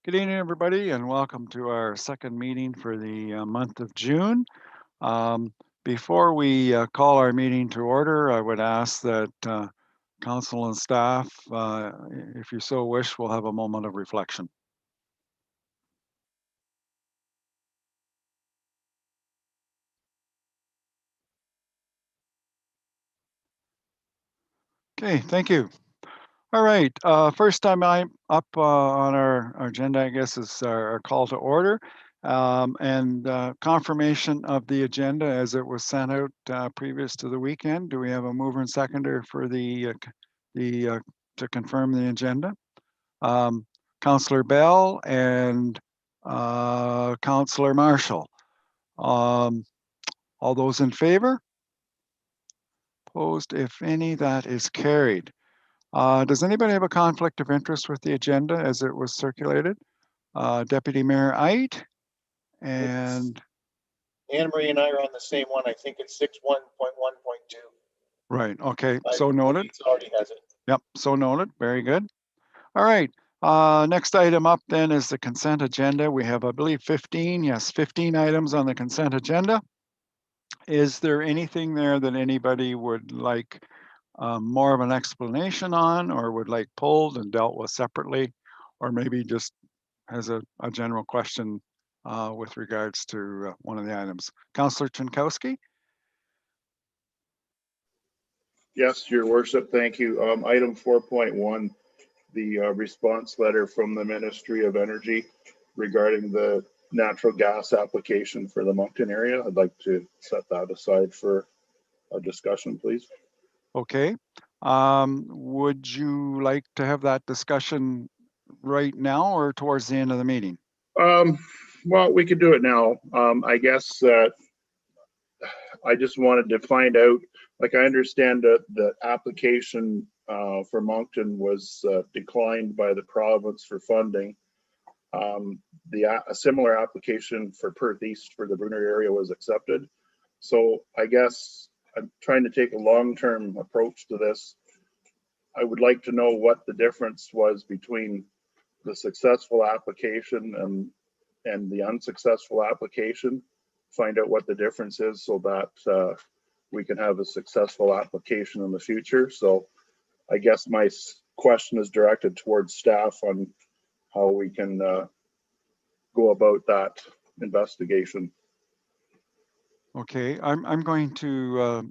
Good evening, everybody, and welcome to our second meeting for the month of June. Before we call our meeting to order, I would ask that council and staff, if you so wish, will have a moment of reflection. Okay, thank you. All right, first time I'm up on our agenda, I guess, is our call to order and confirmation of the agenda as it was sent out previous to the weekend. Do we have a mover and seconder for to confirm the agenda? Councillor Bell and Councillor Marshall. All those in favor? Opposed, if any, that is carried. Does anybody have a conflict of interest with the agenda as it was circulated? Deputy Mayor Ait and Anne Marie and I are on the same one. I think it's 6.1.1.2. right. Okay, so noted. Already has it. Yep, so noted. Very good. All right. Next item up then is the consent agenda. We have, I believe, 15. Yes, 15 items on the consent agenda. Is there anything there that anybody would like more of an explanation on, or would like pulled and dealt with separately, or maybe just has a general question with regards to one of the items? Councillor Trinkowski? Yes, Your Worship, thank you. Item 4.1, the response letter from the Ministry of Energy regarding the natural gas application for the Moncton area. I'd like to set that aside for a discussion, please. Okay. Would you like to have that discussion right now or towards the end of the meeting? Well, we could do it now. I guess I just wanted to find out, like, I understand that the application for Moncton was declined by the province for funding. A similar application for Perth East for the Brunner area was accepted. So I guess I'm trying to take a long-term approach to this. I would like to know what the difference was between the successful application and the unsuccessful application. Find out what the difference is so that we can have a successful application in the future. So I guess my question is directed towards staff on how we can go about that investigation. Okay, I'm going to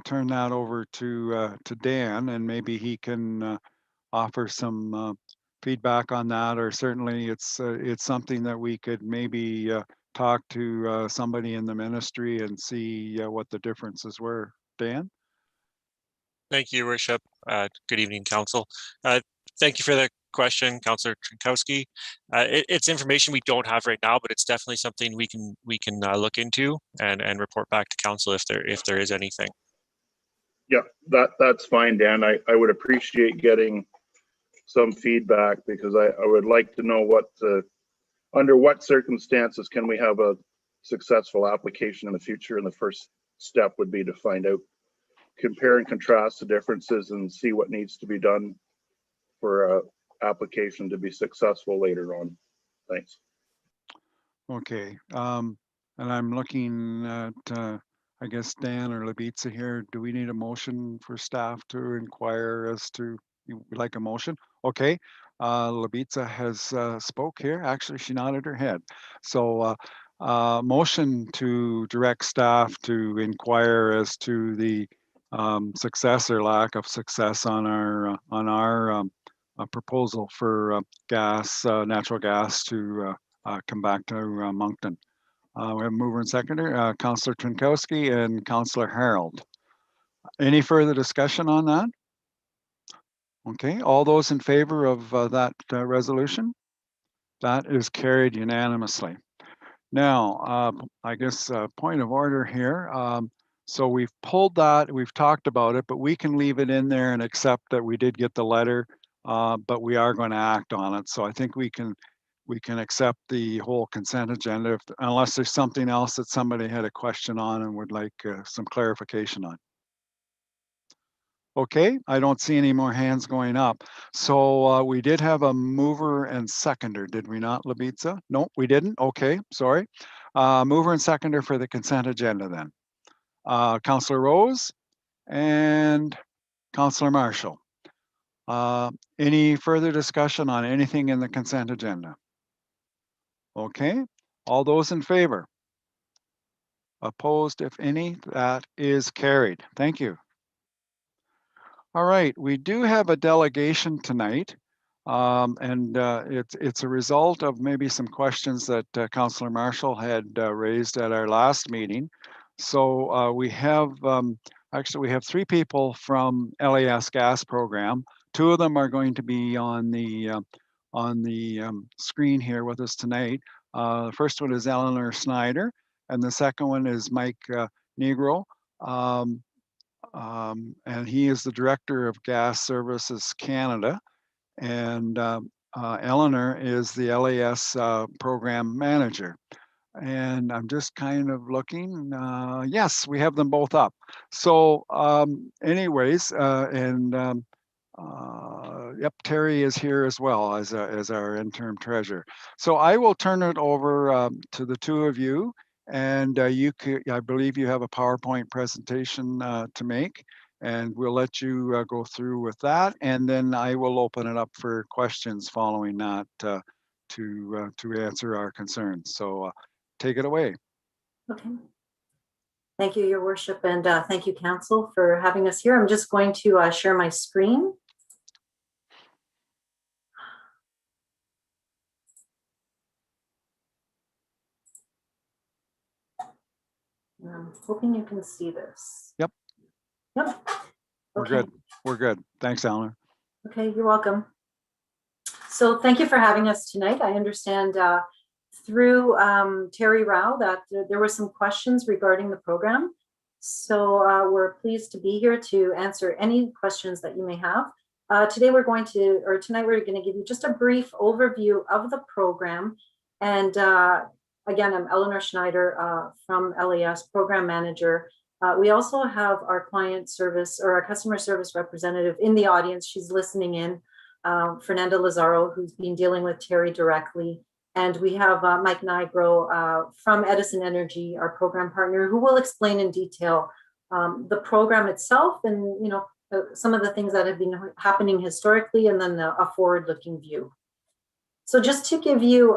turn that over to Dan, and maybe he can offer some feedback on that, or certainly it's something that we could maybe talk to somebody in the ministry and see what the differences were. Dan? Thank you, Your Worship. Good evening, Council. Thank you for the question, Councillor Trinkowski. It's information we don't have right now, but it's definitely something we can look into and report back to Council if there is anything. Yeah, that's fine, Dan. I would appreciate getting some feedback because I would like to know under what circumstances can we have a successful application in the future, and the first step would be to find out, compare and contrast the differences and see what needs to be done for a application to be successful later on. Thanks. Okay, and I'm looking at I guess Dan or Labitza here. Do we need a motion for staff to inquire as to, you would like a motion? Okay, Labitza has spoke here. Actually, she nodded her head. So motion to direct staff to inquire as to the success or lack of success on our proposal for natural gas to come back to Moncton. We have a mover and seconder, Councillor Trinkowski and Councillor Harold. Any further discussion on that? Okay, all those in favor of that resolution? That is carried unanimously. Now, I guess point of order here. So we've pulled that, we've talked about it, but we can leave it in there and accept that we did get the letter, but we are going to act on it. So I think we can accept the whole consent agenda unless there's something else that somebody had a question on and would like some clarification on. Okay, I don't see any more hands going up. So we did have a mover and seconder, did we not, Labitza? No, we didn't. Okay, sorry. Mover and seconder for the consent agenda then. Councillor Rose and Councillor Marshall. Any further discussion on anything in the consent agenda? Okay, all those in favor? Opposed, if any? That is carried. Thank you. All right, we do have a delegation tonight, and it's a result of maybe some questions that Councillor Marshall had raised at our last meeting. So we have actually we have 3 people from LAS Gas Program. 2 of them are going to be on the screen here with us tonight. The first one is Eleanor Snyder, and the second one is Mike Negro. And he is the Director of Gas Services Canada. And Eleanor is the LAS Program Manager. And I'm just kind of looking. Yes, we have them both up. So anyways, yep, Terry is here as well as our interim treasurer. So I will turn it over to the 2 of you. And you could, I believe you have a PowerPoint presentation to make, and we'll let you go through with that. And then I will open it up for questions following that to answer our concerns. So take it away. Okay. Thank you, Your Worship, and thank you, Council, for having us here. I'm just going to share my screen. I'm hoping you can see this. Yep. Yep. We're Okay. good. We're good. Thanks, Eleanor. Okay, you're welcome. So thank you for having us tonight. I understand through Terry Rao that there were some questions regarding the program. So we're pleased to be here to answer any questions that you may have. Tonight we're going to give you just a brief overview of the program. And again, I'm Eleanor Schneider from LAS, Program Manager. We also have our client service or our customer service representative in the audience. She's listening in, Fernanda Lazaro, who's been dealing with Terry directly. And we have Mike Nigro from Edison Energy, our program partner, who will explain in detail the program itself and, you know, some of the things that have been happening historically, and then a forward-looking view. So just to give you,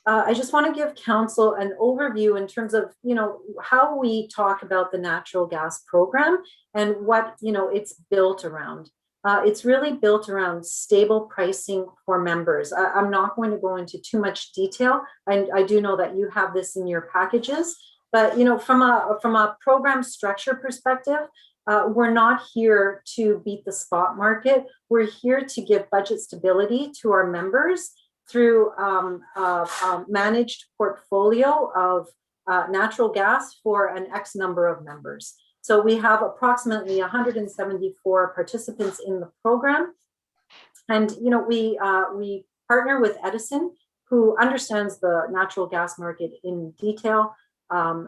I just want to give Council an overview in terms of, you know, how we talk about the natural gas program and what, you know, it's built around. It's really built around stable pricing for members. I'm not going to go into too much detail. I do know that you have this in your packages, but, you know, from a program structure perspective, we're not here to beat the spot market. We're here to give budget stability to our members through a managed portfolio of natural gas for an X number of members. So we have approximately 174 participants in the program. And, you know, we partner with Edison, who understands the natural gas market in detail.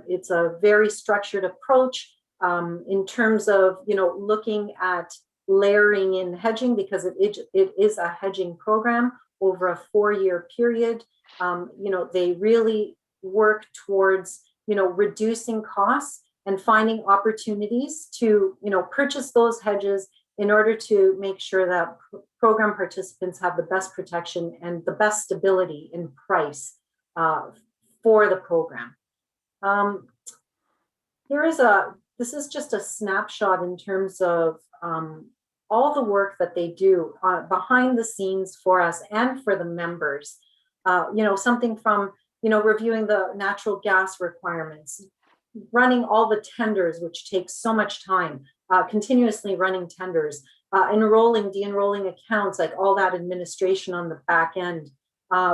It's a very structured approach in terms of, you know, looking at layering in hedging, because it is a hedging program over a 4-year period. You know, they really work towards, you know, reducing costs and finding opportunities to, you know, purchase those hedges in order to make sure that program participants have the best protection and the best stability in price for the program. This is just a snapshot in terms of all the work that they do behind the scenes for us and for the members. You know, something from, you know, reviewing the natural gas requirements, running all the tenders, which takes so much time, continuously running tenders, enrolling, de-enrolling accounts, like all that administration on the back end,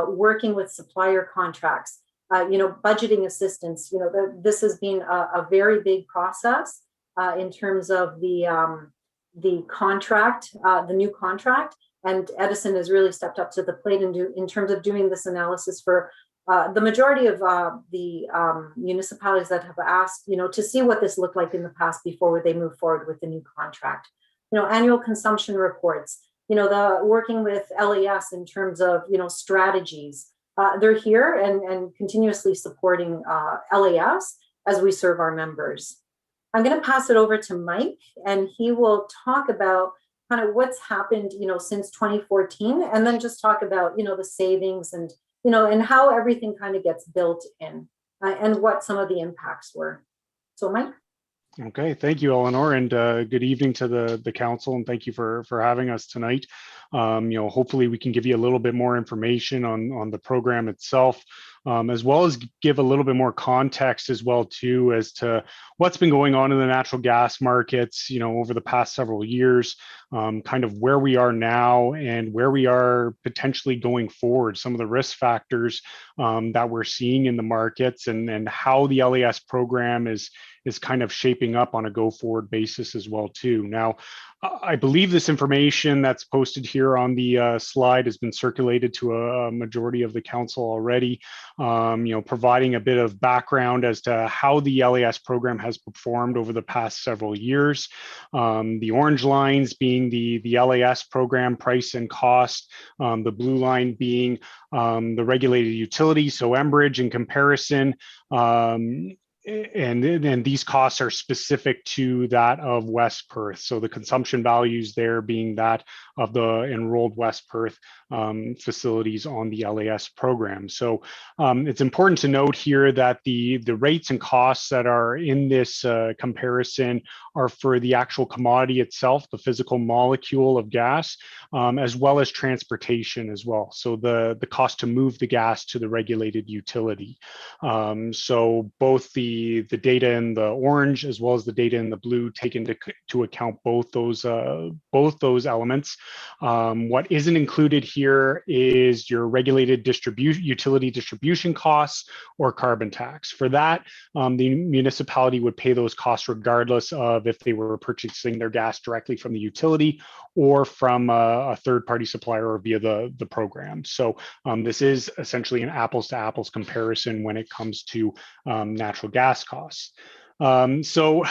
working with supplier contracts, you know, budgeting assistance. You know, this has been a very big process in terms of the contract, the new contract, and Edison has really stepped up to the plate in terms of doing this analysis for the majority of the municipalities that have asked, to see what this looked like in the past before they move forward with the new contract. Annual consumption reports, the working with LAS in terms of, strategies. They're here and continuously supporting LAS as we serve our members. I'm going to pass it over to Mike, and he will talk about kind of what's happened, since 2014, and then just talk about, the savings and, and how everything kind of gets built in and what some of the impacts were. So, Mike. Okay, thank you, Eleanor, and good evening to the council, and thank you for having us tonight. Hopefully we can give you a little bit more information on the program itself, as well as give a little bit more context as well too as to what's been going on in the natural gas markets, over the past several years, kind of where we are now and where we are potentially going forward, some of the risk factors that we're seeing in the markets, and how the LAS program is kind of shaping up on a go forward basis as well too. Now, I believe this information that's posted here on the slide has been circulated to a majority of the council already, providing a bit of background as to how the LAS program has performed over the past several years. The orange lines being the LAS program price and cost, the blue line being the regulated utility, so Enbridge in comparison. And these costs are specific to that of West Perth. So the consumption values there being that of the enrolled West Perth facilities on the LAS program. So it's important to note here that the rates and costs that are in this comparison are for the actual commodity itself, the physical molecule of gas, as well as transportation as well. So the cost to move the gas to the regulated utility. So both the data in the orange as well as the data in the blue take into account both those elements. What isn't included here is your regulated utility distribution costs or carbon tax. For that, the municipality would pay those costs regardless of if they were purchasing their gas directly from the utility or from a third-party supplier or via the program. So this is essentially an apples to apples comparison when it comes to natural gas costs. So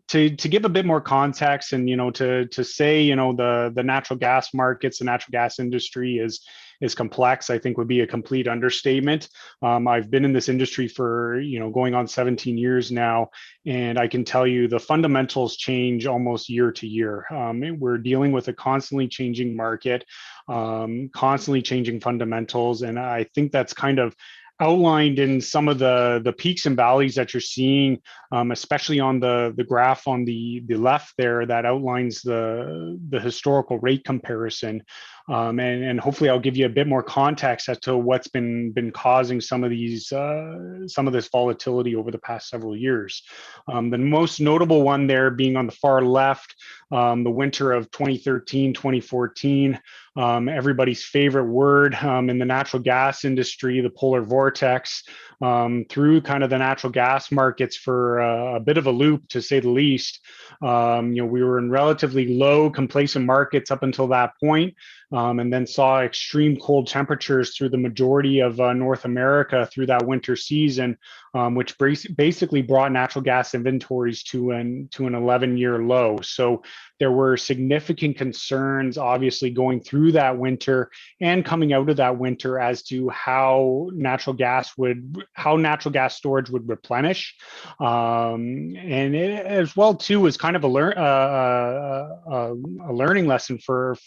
to give a bit more context and, to say, the natural gas markets, the natural gas industry is complex, I think would be a complete understatement. I've been in this industry for, going on 17 years now, and I can tell you the fundamentals change almost year to year. We're dealing with a constantly changing market, constantly changing fundamentals, and I think that's kind of outlined in some of the peaks and valleys that you're seeing, especially on the graph on the left there that outlines the historical rate comparison. And hopefully I'll give you a bit more context as to what's been causing some of this volatility over the past several years. The most notable one there being on the far left, the winter of 2013, 2014, everybody's favorite word in the natural gas industry, the polar vortex, through kind of the natural gas markets for a bit of a loop, to say the least. We were in relatively low complacent markets up until that point, and then saw extreme cold temperatures through the majority of North America through that winter season, which basically brought natural gas inventories to an 11-year low. So there were significant concerns, obviously, going through that winter and coming out of that winter as to how natural gas storage would replenish, and it, as well too, was kind of a learning lesson for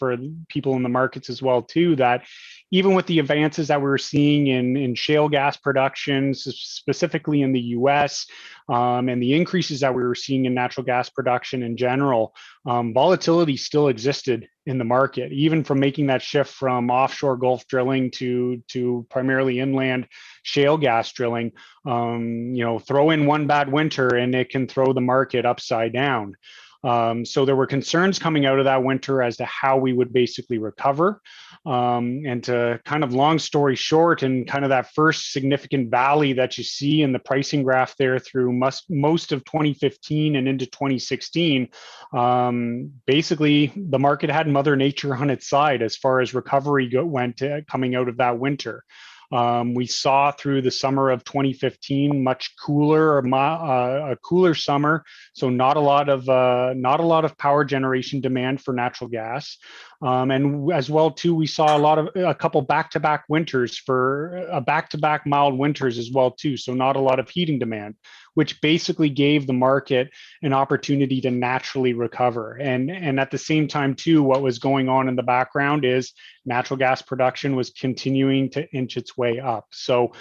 people in the markets as well too, that even with the advances that we were seeing in shale gas production, specifically in the US, and the increases that we were seeing in natural gas production in general, volatility still existed in the market, even from making that shift from offshore Gulf drilling to primarily inland shale gas drilling. Throw in one bad winter and it can throw the market upside down. So there were concerns coming out of that winter as to how we would basically recover. And to kind of long story short, and kind of that first significant valley that you see in the pricing graph there through most of 2015 and into 2016, basically the market had Mother Nature on its side as far as recovery went coming out of that winter. We saw through the summer of 2015 much cooler, a cooler summer, so not a lot of power generation demand for natural gas. And as well too, we saw a couple back-to-back winters back-to-back mild winters as well too. So not a lot of heating demand, which basically gave the market an opportunity to naturally recover. And at the same time too, what was going on in the background is natural gas production was continuing to inch its way up. So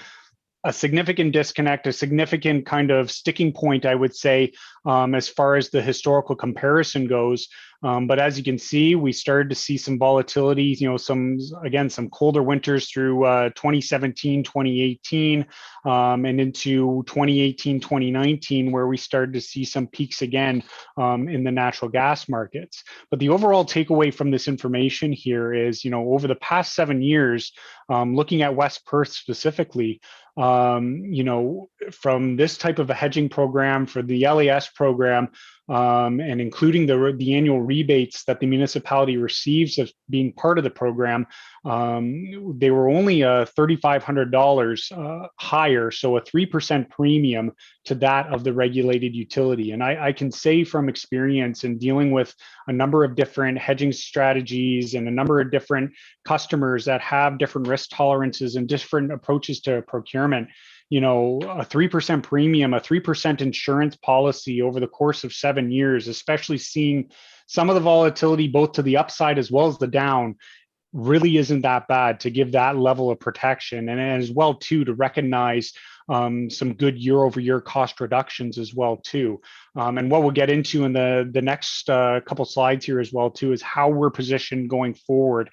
a significant disconnect, a significant kind of sticking point, I would say, as far as the historical comparison goes. But as you can see, we started to see some volatility, some colder winters through 2017, 2018, and into 2018, 2019, where we started to see some peaks again in the natural gas markets. But the overall takeaway from this information here is, over the past 7 years, looking at West Perth specifically, from this type of a hedging program for the LAS program, and including the annual rebates that the municipality receives as being part of the program, they were only $3,500 higher, so a 3% premium to that of the regulated utility. And I can say from experience in dealing with a number of different hedging strategies and a number of different customers that have different risk tolerances and different approaches to procurement, a 3% premium, a 3% insurance policy over the course of 7 years, especially seeing some of the volatility both to the upside as well as the down, really isn't that bad to give that level of protection. And as well too, to recognize some good year-over-year cost reductions as well too. And what we'll get into in the next couple slides here as well too is how we're positioned going forward,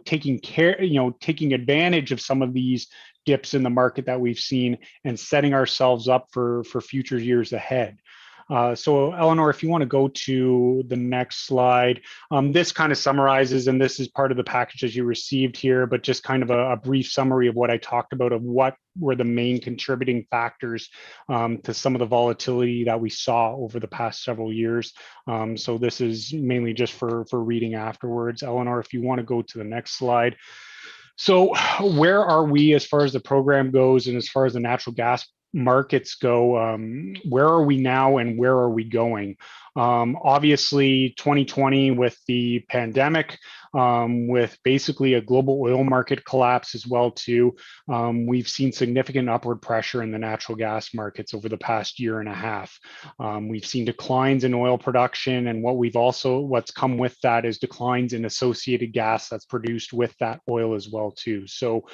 taking advantage of some of these dips in the market that we've seen and setting ourselves up for future years ahead. So Eleanor, if you want to go to the next slide, this kind of summarizes, and this is part of the packages you received here, but just kind of a brief summary of what I talked about, of what were the main contributing factors to some of the volatility that we saw over the past several years. So this is mainly just for reading afterwards. Eleanor, if you want to go to the next slide. So where are we as far as the program goes and as far as the natural gas markets go? Where are we now and where are we going? Obviously 2020 with the pandemic, with basically a global oil market collapse as well too, we've seen significant upward pressure in the natural gas markets over the past year and a half. We've seen declines in oil production, and what's come with that is declines in associated gas that's produced with that oil as well too. So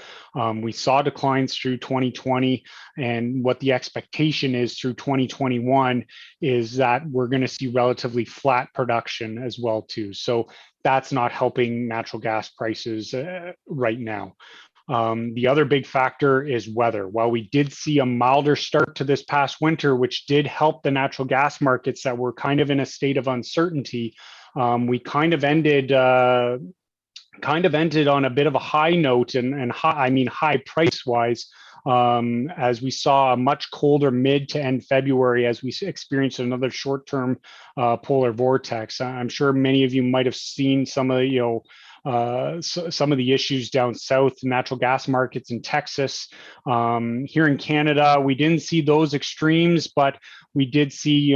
we saw declines through 2020, and what the expectation is through 2021 is that we're going to see relatively flat production as well too. So that's not helping natural gas prices right now. The other big factor is weather. While we did see a milder start to this past winter, which did help the natural gas markets that were kind of in a state of uncertainty, we kind of ended on a bit of a high note, and high price wise, as we saw a much colder mid to end February as we experienced another short-term polar vortex. I'm sure many of you might have seen some of some of the issues down south, natural gas markets in Texas. Here in Canada, we didn't see those extremes, but we did see,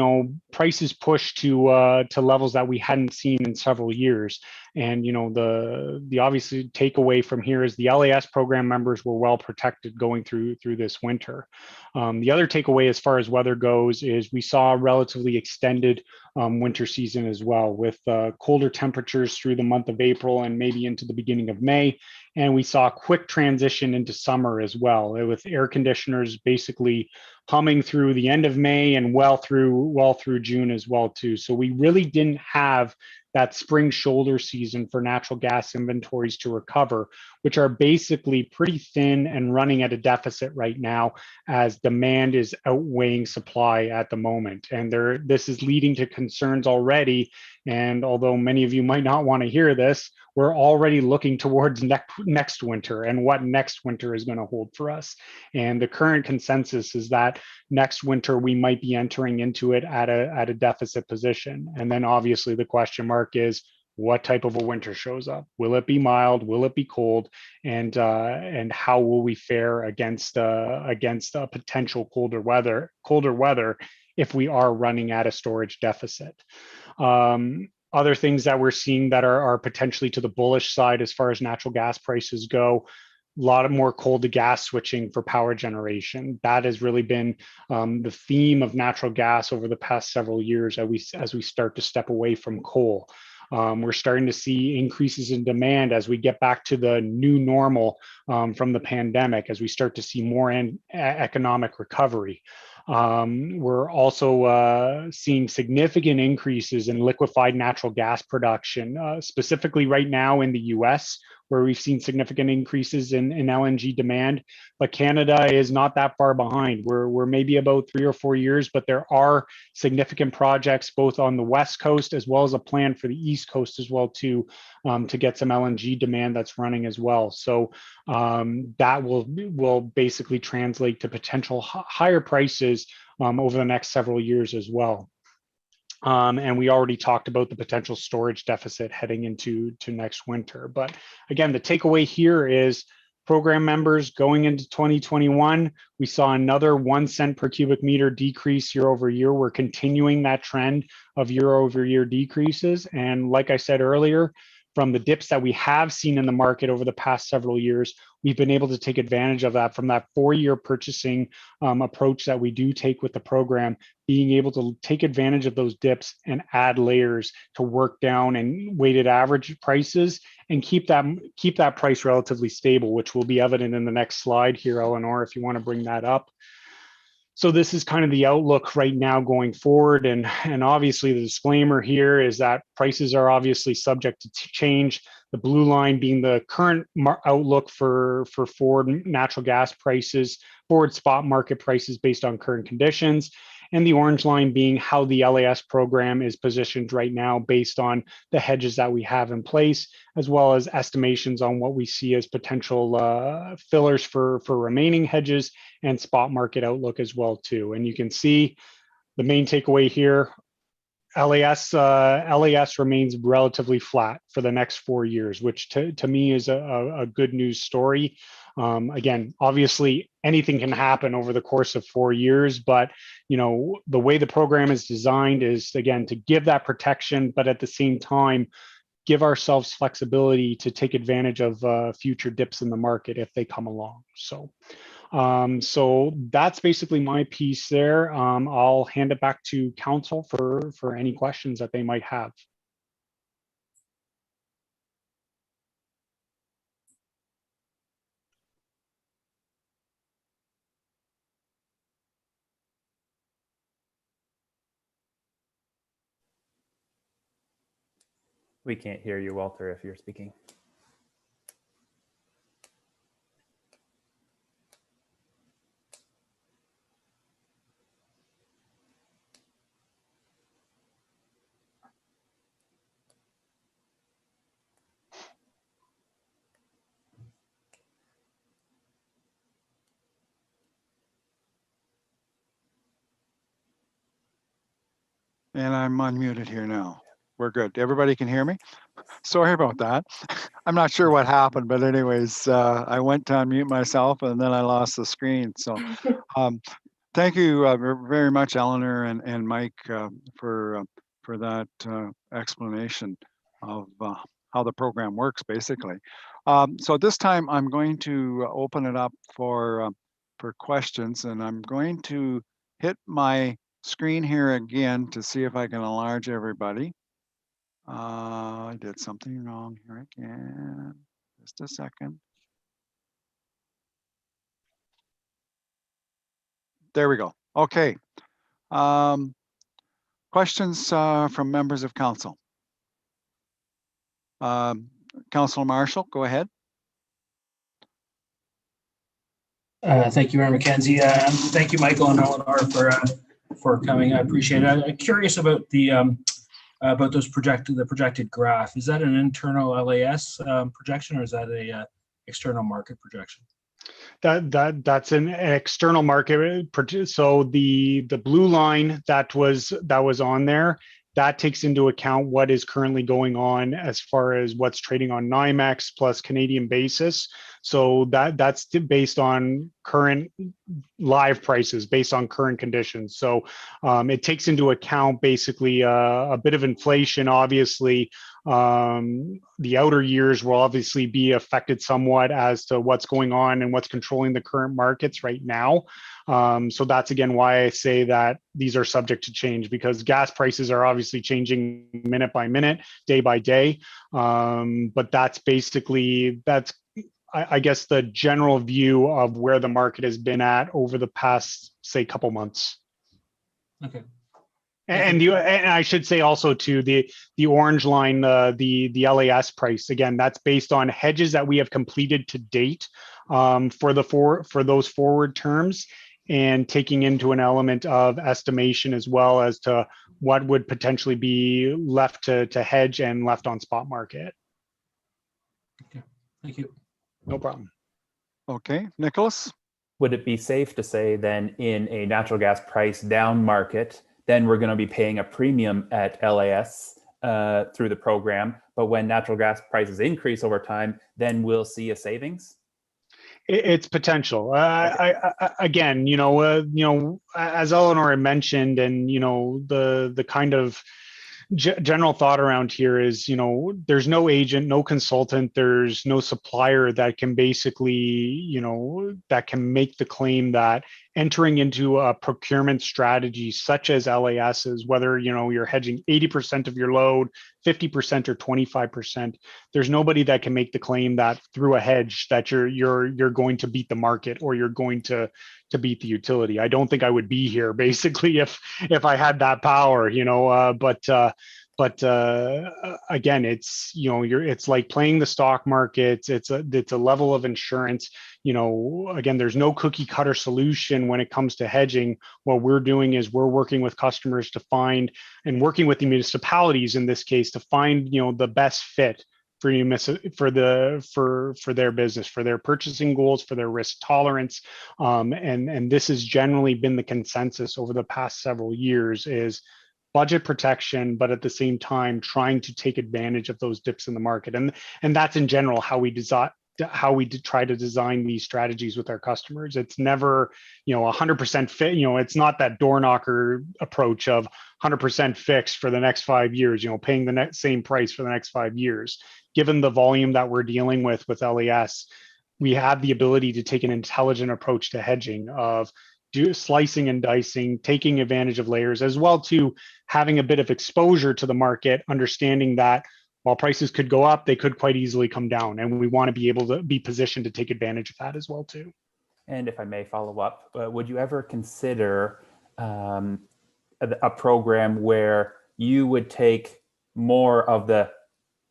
prices push to levels that we hadn't seen in several years. And the obvious takeaway from here is the LAS program members were well protected going through this winter. The other takeaway as far as weather goes is we saw a relatively extended winter season as well, with colder temperatures through the month of April and maybe into the beginning of May. And we saw a quick transition into summer as well, with air conditioners basically humming through the end of May and well through June as well too. So we really didn't have that spring shoulder season for natural gas inventories to recover, which are basically pretty thin and running at a deficit right now as demand is outweighing supply at the moment. And this is leading to concerns already. And although many of you might not want to hear this, we're already looking towards next winter and what next winter is going to hold for us. And the current consensus is that next winter we might be entering into it at a deficit position. And then obviously the question mark is, what type of a winter shows up. Will it be mild? Will it be cold? And how will we fare against a potential colder weather if we are running at a storage deficit? Other things that we're seeing that are potentially to the bullish side as far as natural gas prices go, a lot of more coal to gas switching for power generation. That has really been the theme of natural gas over the past several years as we start to step away from coal. We're starting to see increases in demand as we get back to the new normal from the pandemic, as we start to see more economic recovery. We're also seeing significant increases in liquefied natural gas production, specifically right now in the US, where we've seen significant increases in LNG demand, but Canada is not that far behind. We're maybe about 3 or 4 years, but there are significant projects both on the West Coast as well as a plan for the East Coast as well to get some LNG demand that's running as well. So that will basically translate to potential higher prices over the next several years as well. And we already talked about the potential storage deficit heading into next winter. But again, the takeaway here is program members going into 2021, we saw another 1 cent per cubic meter decrease year over year. We're continuing that trend of year over year decreases. And like I said earlier, from the dips that we have seen in the market over the past several years, we've been able to take advantage of that from that 4-year purchasing approach that we do take with the program, being able to take advantage of those dips and add layers to work down and weighted average prices and keep that price relatively stable, which will be evident in the next slide here, Eleanor, if you want to bring that up. So this is kind of the outlook right now going forward. And obviously the disclaimer here is that prices are obviously subject to change. The blue line being the current outlook for forward natural gas prices, forward spot market prices based on current conditions. And the orange line being how the LAS program is positioned right now based on the hedges that we have in place, as well as estimations on what we see as potential fillers for remaining hedges and spot market outlook as well too. And you can see the main takeaway here, LAS remains relatively flat for the next 4 years, which to me is a good news story. Again, obviously anything can happen over the course of 4 years, but the way the program is designed is, again, to give that protection, but at the same time, give ourselves flexibility to take advantage of future dips in the market if they come along. So that's basically my piece there. I'll hand it back to council for any questions that they might have. We can't hear you, Walter, if you're speaking. And I'm unmuted here now. We're good. Everybody can hear me? Sorry about that. I'm not sure what happened, but anyways, I went to unmute myself and then I lost the screen. So thank you very much, Eleanor and Mike, for that explanation of how the program works, basically. So this time I'm going to open it up for questions, and I'm going to hit my screen here again to see if I can enlarge everybody. I did something wrong here again. Just a second. There we go. Okay. Questions from members of council. Councilor Marshall, go ahead. Thank you, Mayor McKenzie. Thank you, Michael and Eleanor, for coming. I appreciate it. I'm curious about about those projected graph. Is that an internal LAS projection, or is that a external market projection? That's an external market. So the blue line that was on there, that takes into account what is currently going on as far as what's trading on NYMEX plus Canadian basis. So that's based on current live prices, based on current conditions. So it takes into account basically a bit of inflation. Obviously, the outer years will obviously be affected somewhat as to what's going on and what's controlling the current markets right now. So that's again why I say that these are subject to change, because gas prices are obviously changing minute by minute, day by day. But that's basically, I guess, the general view of where the market has been at over the past, say, couple months. Okay. And I should say also too, the orange line, the LAS price, again, that's based on hedges that we have completed to date for those forward terms, and taking into an element of estimation as well as to what would potentially be left to hedge and left on spot market. Okay. Thank you. No problem. Okay, Nicholas? Would it be safe to say then, in a natural gas price down market, then we're going to be paying a premium at LAS through the program, but when natural gas prices increase over time, then we'll see a savings? It's potential. Okay. Again, as Eleanor had mentioned, and the kind of general thought around here is, there's no agent, no consultant, there's no supplier that can basically, that can make the claim that entering into a procurement strategy such as LAS's, whether, you're hedging 80% of your load, 50% or 25%, there's nobody that can make the claim that through a hedge that you're going to beat the market, or you're going to beat the utility. I don't think I would be here basically if I had that power, but again, it's, it's like playing the stock market. It's a level of insurance. Again, there's no cookie cutter solution when it comes to hedging. What we're doing is we're working with customers to find, and working with the municipalities in this case, to find, the best fit for their business, for their purchasing goals, for their risk tolerance. And this has generally been the consensus over the past several years, is budget protection, but at the same time trying to take advantage of those dips in the market. And that's in general how we try to design these strategies with our customers. It's never, 100% fit. It's not that door knocker approach of 100% fixed for the next 5 years, paying the same price for the next 5 years. Given the volume that we're dealing with LAS, we have the ability to take an intelligent approach to hedging, of slicing and dicing, taking advantage of layers, as well to having a bit of exposure to the market, understanding that while prices could go up, they could quite easily come down, and we want to be able to be positioned to take advantage of that as well too. And if I may follow up, would you ever consider a program where you would take more of the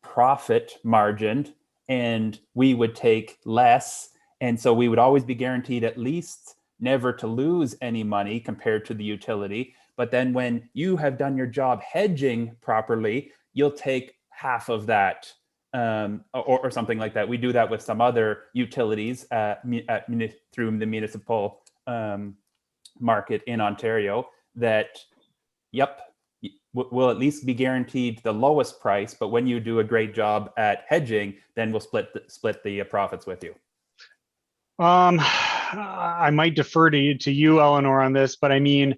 profit margin and we would take less, and so we would always be guaranteed at least never to lose any money compared to the utility, but then when you have done your job hedging properly, you'll take half of that, or something like that? We do that with some other utilities through the municipal market in Ontario, that, we'll at least be guaranteed the lowest price, but when you do a great job at hedging, then we'll split the profits with you. I might defer to you, Eleanor, on this, but I mean,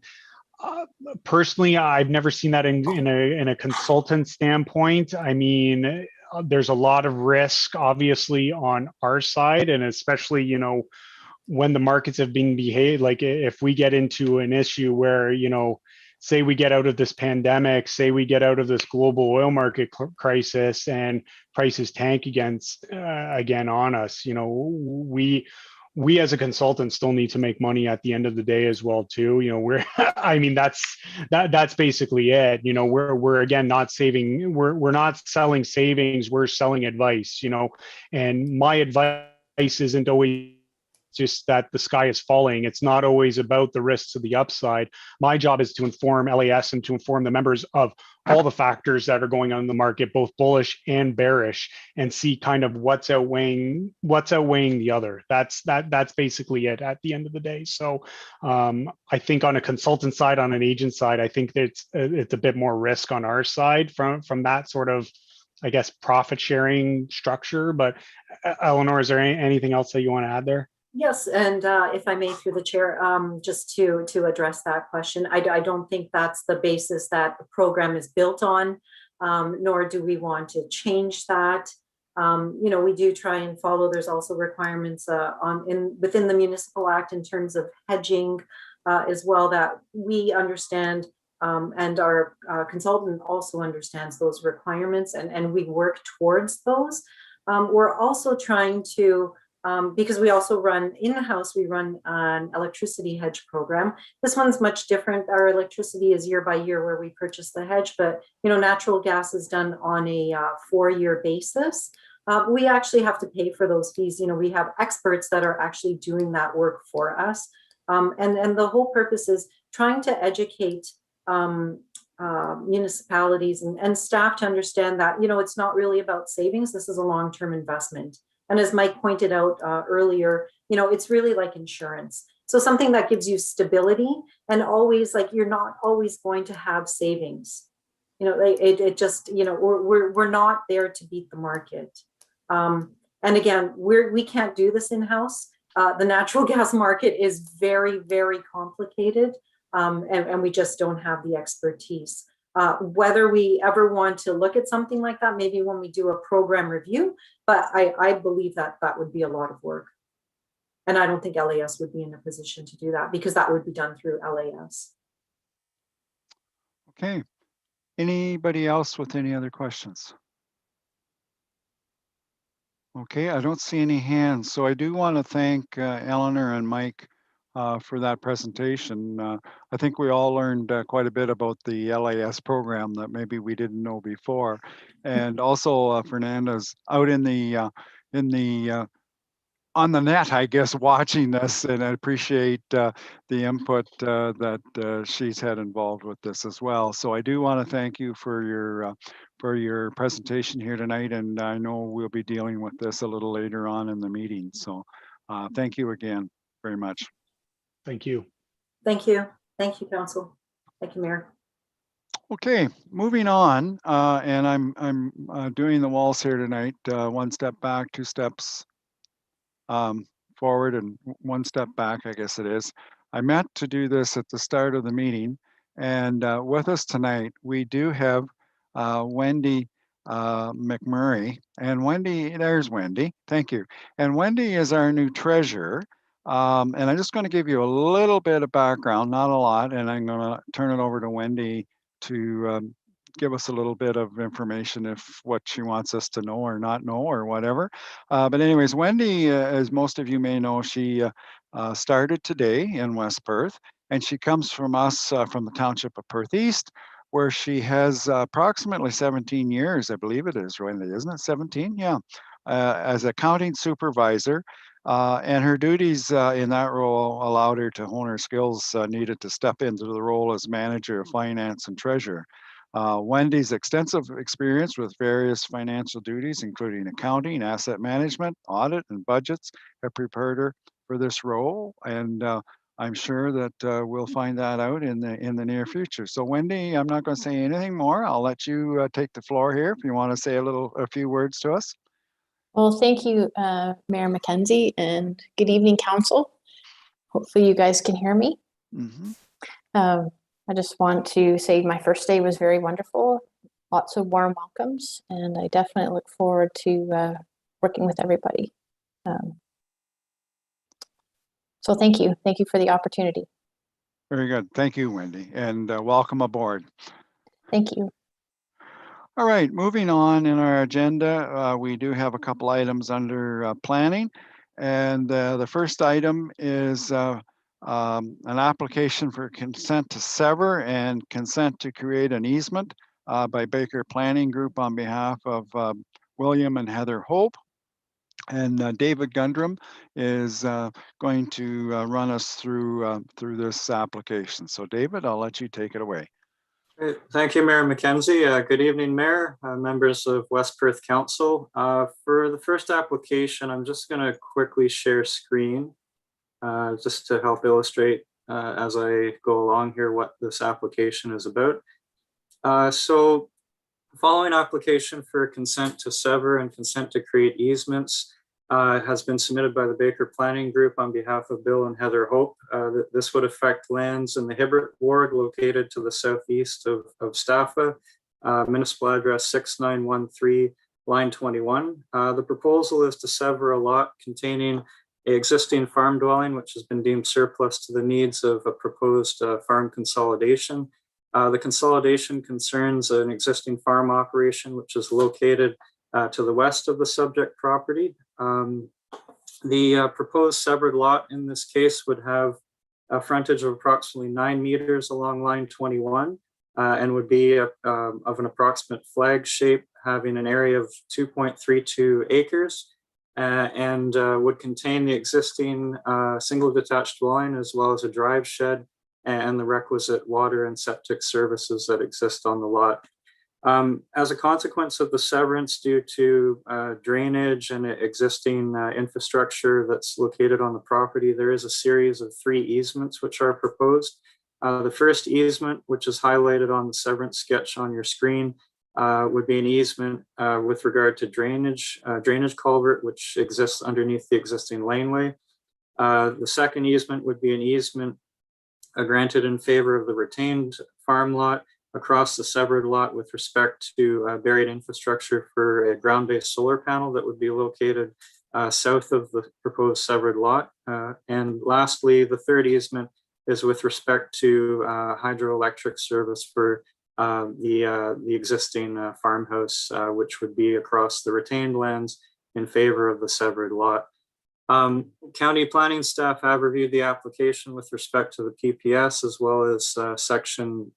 personally, I've never seen that in a consultant standpoint. I mean, there's a lot of risk, obviously, on our side, and especially, when the markets have been behaved, like if we get into an issue where, say we get out of this pandemic, say we get out of this global oil market crisis, and prices tank again on us, we as a consultant still need to make money at the end of the day as well too. I mean, that's basically it. We're again not saving, we're not selling savings, we're selling advice, and my advice isn't always just that the sky is falling. It's not always about the risks to the upside. My job is to inform LAS and to inform the members of all the factors that are going on in the market, both bullish and bearish, and see kind of what's outweighing the other. That's basically it at the end of the day. So I think on a consultant side, on an agent side, I think that it's a bit more risk on our side from that sort of, I guess, profit sharing structure. But Eleanor, is there anything else that you want to add there? Yes, and if I may, through the chair, just to address that question, I don't think that's the basis that the program is built on, nor do we want to change that. We do try and follow. There's also requirements within the Municipal Act in terms of hedging as well that we understand, and our consultant also understands those requirements, and we work towards those. We're also trying to, because we also run in-house, we run an electricity hedge program. This one's much different. Our electricity is year by year where we purchase the hedge, but natural gas is done on a 4-year basis. We actually have to pay for those fees. We have experts that are actually doing that work for us. And the whole purpose is trying to educate municipalities and staff to understand that, it's not really about savings. This is a long-term investment. And as Mike pointed out earlier, it's really like insurance. So something that gives you stability, and always, like, you're not always going to have savings. It just, we're not there to beat the market. And again, we can't do this in-house. The natural gas market is very, very complicated, and we just don't have the expertise. Whether we ever want to look at something like that, maybe when we do a program review, but I believe that would be a lot of work. And I don't think LAS would be in a position to do that, because that would be done through LAS. Okay. Anybody else with any other questions? Okay, I don't see any hands. So I do want to thank Eleanor and Mike for that presentation. I think we all learned quite a bit about the LAS program that maybe we didn't know before. And also Fernanda's out on the net, I guess, watching this, and I appreciate the input that she's had involved with this as well. So I do want to thank you for your presentation here tonight, and I know we'll be dealing with this a little later on in the meeting. So thank you again very much. Thank you. Thank you. Thank you, Council. Thank you, Mayor. Okay, moving on, and I'm doing the walls here tonight. 1 step back, 2 steps forward, and 1 step back, I guess it is. I meant to do this at the start of the meeting, and with us tonight, we do have Wendy McMurray. And Wendy, there's Wendy, thank you. And Wendy is our new treasurer. And I'm just going to give you a little bit of background, not a lot, and I'm going to turn it over to Wendy to give us a little bit of information if what she wants us to know or not know or whatever. But anyways, Wendy, as most of you may know, she started today in West Perth, and she comes from us from the Township of Perth East, where she has approximately 17 years, I believe it is, Wendy, isn't it 17? Yeah, as accounting supervisor. And her duties in that role allowed her to hone her skills needed to step into the role as manager of finance and treasurer. Wendy's extensive experience with various financial duties, including accounting, asset management, audit, and budgets, have prepared her for this role. And I'm sure that we'll find that out in the near future. So Wendy, I'm not going to say anything more. I'll let you take the floor here if you want to say a few words to us. Well, thank you, Mayor McKenzie, and good evening, Council. Hopefully you guys can hear me. Mm-hmm. I just want to say my first day was very wonderful. Lots of warm welcomes, and I definitely look forward to working with everybody. So thank you. Thank you for the opportunity. Very good. Thank you, Wendy, and welcome aboard. Thank you. All right, moving on in our agenda, we do have a couple items under planning. And the first item is an application for consent to sever and consent to create an easement by Baker Planning Group on behalf of William and Heather Hope. And David Gundrum is going to run us through this application. So David, I'll let you take it away. Great. Thank you, Mayor McKenzie. Good evening, Mayor, members of West Perth Council. For the first application, I'm just going to quickly share screen just to help illustrate as I go along here what this application is about. So following application for consent to sever and consent to create easements has been submitted by the Baker Planning Group on behalf of Bill and Heather Hope. This would affect lands in the Hibbert Ward located to the southeast of Staffa, municipal address 6913, line 21. The proposal is to sever a lot containing an existing farm dwelling, which has been deemed surplus to the needs of a proposed farm consolidation. The consolidation concerns an existing farm operation, which is located to the west of the subject property. The proposed severed lot in this case would have a frontage of approximately 9 meters along line 21 and would be of an approximate flag shape, having an area of 2.32 acres and would contain the existing single detached dwelling as well as a drive shed and the requisite water and septic services that exist on the lot. As a consequence of the severance due to drainage and existing infrastructure that's located on the property, there is a series of 3 easements which are proposed. The first easement, which is highlighted on the severance sketch on your screen, would be an easement with regard to drainage culvert, which exists underneath the existing laneway. The second easement would be an easement granted in favor of the retained farm lot across the severed lot with respect to buried infrastructure for a ground-based solar panel that would be located south of the proposed severed lot. And lastly, the third easement is with respect to hydroelectric service for the existing farmhouse, which would be across the retained lands in favor of the severed lot. County planning staff have reviewed the application with respect to the PPS as well as section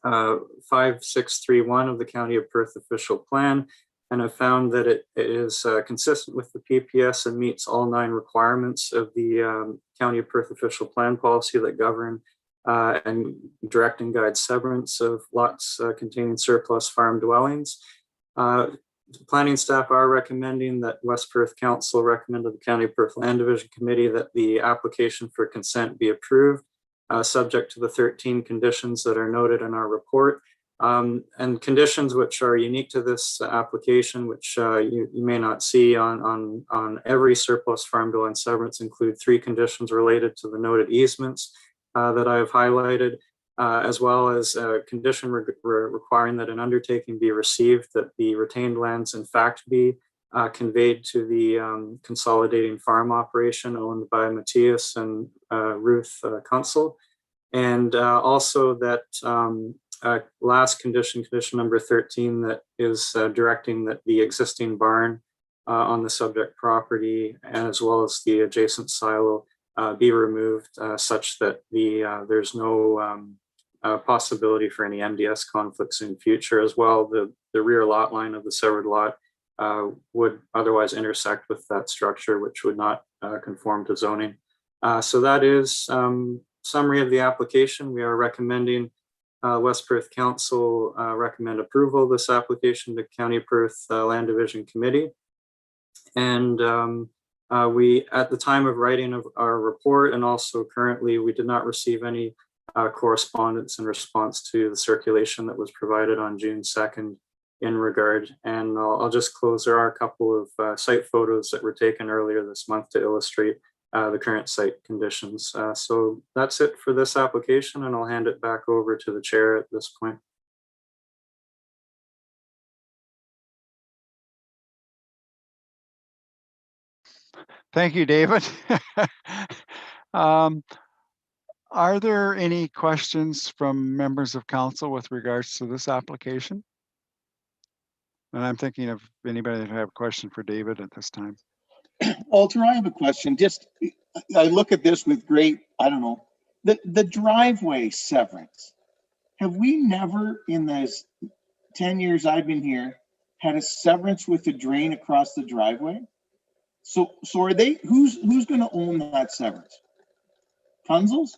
5631 of the County of Perth official plan, and have found that it is consistent with the PPS and meets all 9 requirements of the County of Perth official plan policy that govern and direct and guide severance of lots containing surplus farm dwellings. Planning staff are recommending that West Perth Council recommend to the County of Perth Land Division Committee that the application for consent be approved, subject to the 13 conditions that are noted in our report. And conditions which are unique to this application, which you may not see on every surplus farm dwelling severance, include 3 conditions related to the noted easements that I have highlighted, as well as a condition requiring that an undertaking be received that the retained lands in fact be conveyed to the consolidating farm operation owned by Matthias and Ruth Kunsel. And also that last condition, condition number 13, that is directing that the existing barn on the subject property, as well as the adjacent silo, be removed such that there's no possibility for any MDS conflicts in future. As well, the rear lot line of the severed lot would otherwise intersect with that structure, which would not conform to zoning. So that is summary of the application. We are recommending West Perth Council recommend approval of this application to County of Perth Land Division Committee. And we, at the time of writing of our report and also currently, we did not receive any correspondence in response to the circulation that was provided on June 2nd in regard. And I'll just close. There are a couple of site photos that were taken earlier this month to illustrate the current site conditions. So that's it for this application, and I'll hand it back over to the chair at this point. Thank you, David. Are there any questions from members of council with regards to this application? And I'm thinking of anybody that have a question for David at this time. Walter, I have a question. Just, I look at this with great, I don't know, the driveway severance. Have we never in those 10 years I've been here had a severance with the drain across the driveway? So are they, who's going to own that severance? Kunzel's?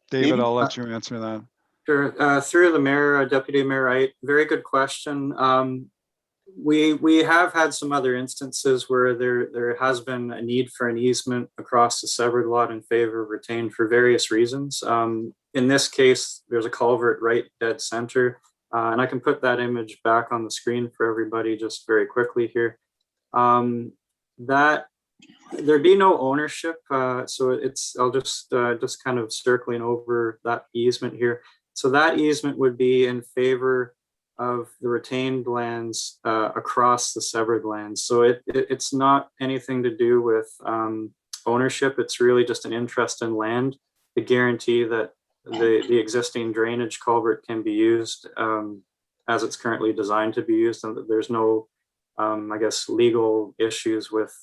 David, David? I'll let you answer that. Sure. Through the mayor, Deputy Mayor Wright, very good question. We have had some other instances where there has been a need for an easement across the severed lot in favor of retained for various reasons. In this case, there's a culvert right dead center, and I can put that image back on the screen for everybody just very quickly here. That there'd be no ownership, so it's I'll just kind of circling over that easement here. So that easement would be in favor of the retained lands across the severed lands. So it's not anything to do with ownership. It's really just an interest in land to guarantee that the existing drainage culvert can be used as it's currently designed to be used, and that there's no, I guess, legal issues with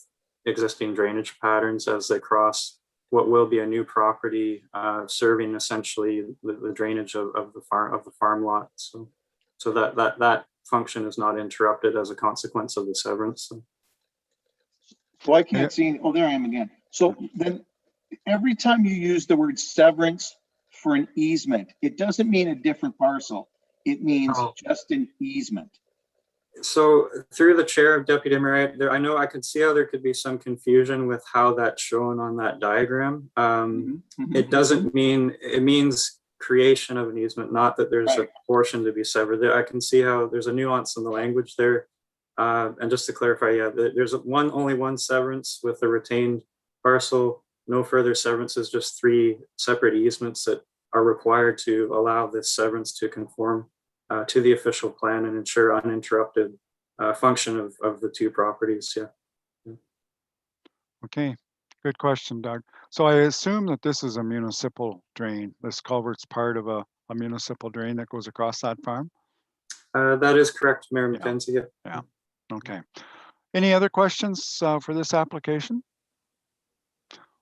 existing drainage patterns as they cross what will be a new property serving essentially the drainage of the farm lot. So that function is not interrupted as a consequence of the severance. So I can't see, oh, there I am again. So then every time you use the word severance for an easement, it doesn't mean a different parcel. It means just an easement. So through the chair of Deputy Mayor, I know I could see how there could be some confusion with how that's shown on that diagram. It doesn't mean, it means creation of an easement, not that there's a portion to be severed. There, I can see how there's a nuance in the language there. And just to clarify, yeah, there's only one severance with the retained parcel. No further severances, just 3 separate easements that are required to allow this severance to conform to the official plan and ensure uninterrupted function of the 2 properties. Yeah. Okay, good question, Doug. So I assume that this is a municipal drain. This culvert's part of a municipal drain that goes across that farm? That is correct, Mayor McKenzie. Yeah. Okay. Any other questions for this application?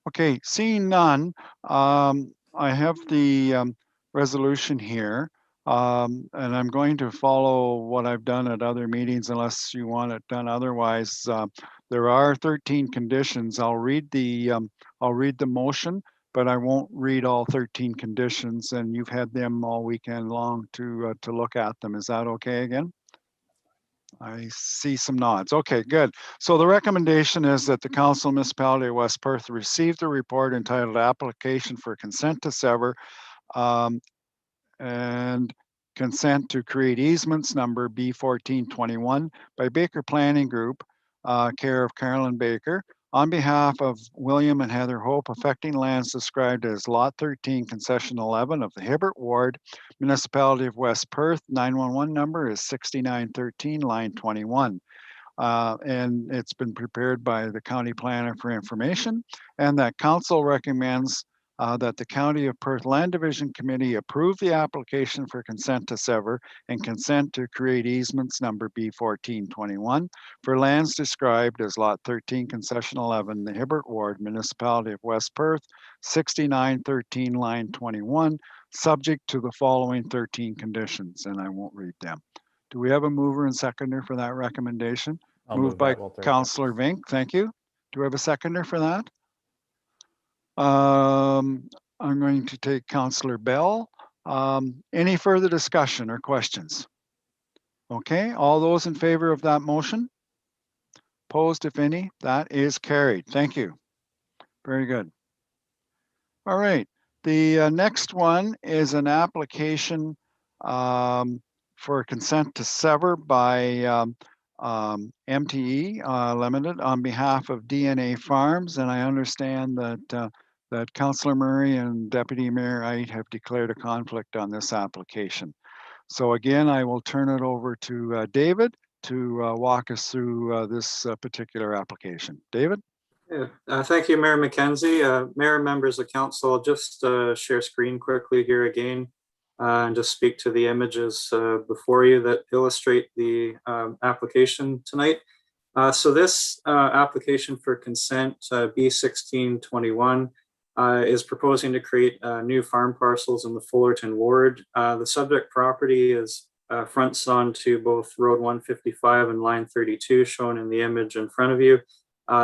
Okay, seeing none, I have the resolution here. And I'm going to follow what I've done at other meetings unless you want it done otherwise. There are 13 conditions. I'll read the motion, but I won't read all 13 conditions, and you've had them all weekend long to look at them. Is that okay again? I see some nods. Okay, good. So the recommendation is that the Council Municipality of West Perth receive the report entitled Application for Consent to Sever and consent to create easements number B1421 by Baker Planning Group, care of Carolyn Baker, on behalf of William and Heather Hope, affecting lands described as Lot 13, Concession 11 of the Hibbert Ward, Municipality of West Perth. 911 number is 6913, line 21. And it's been prepared by the County Planner for information, and that Council recommends that the County of Perth Land Division Committee approve the application for consent to sever and consent to create easements number B1421 for lands described as Lot 13, Concession 11, the Hibbert Ward, Municipality of West Perth, 6913, line 21, subject to the following 13 conditions, and I won't read them. Do we have a mover and seconder for that recommendation? Moved by Councillor Vink, thank you. Do we have a seconder for that? I'm going to take Councillor Bell. Any further discussion or questions? Okay, all those in favor of that motion? Opposed, if any? That is carried. Thank you. Very good. All right, the next one is an application for consent to sever by MTE Limited on behalf of DNA Farms, and I understand that that Councillor Murray and Deputy Mayor Ait have declared a conflict on this application. So again, I will turn it over to David to walk us through this particular application. David? Yeah, thank you, Mayor McKenzie. Mayor, members of council, I'll just share screen quickly here again and just speak to the images before you that illustrate the application tonight. So this application for consent, B1621, is proposing to create new farm parcels in the Fullerton Ward. The subject property is fronts onto both Road 155 and Line 32, shown in the image in front of you.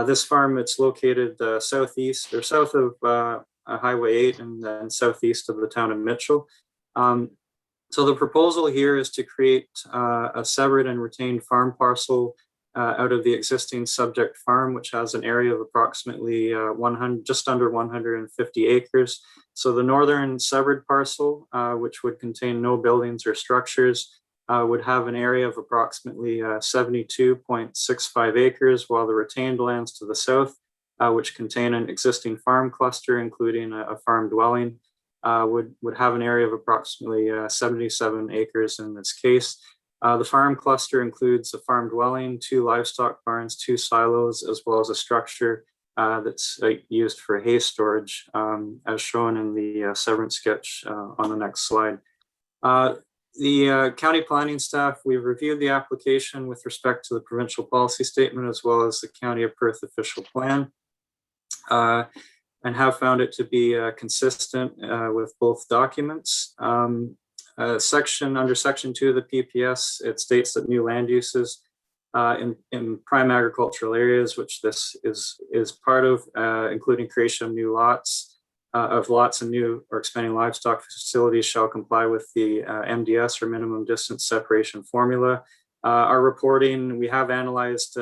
This farm, it's located southeast or south of Highway 8 and then southeast of the town of Mitchell. So the proposal here is to create a severed and retained farm parcel out of the existing subject farm, which has an area of approximately just under 150 acres. So the northern severed parcel, which would contain no buildings or structures, would have an area of approximately 72.65 acres, while the retained lands to the south, which contain an existing farm cluster, including a farm dwelling, would have an area of approximately 77 acres in this case. The farm cluster includes a farm dwelling, 2 livestock barns, 2 silos, as well as a structure that's used for hay storage, as shown in the severance sketch on the next slide. The county planning staff, we've reviewed the application with respect to the provincial policy statement, as well as the County of Perth official plan, and have found it to be consistent with both documents. Under section 2 of the PPS, it states that new land uses in prime agricultural areas, which this is part of, including creation of new lots, and new or expanding livestock facilities, shall comply with the MDS or minimum distance separation formula. Our reporting, we have analyzed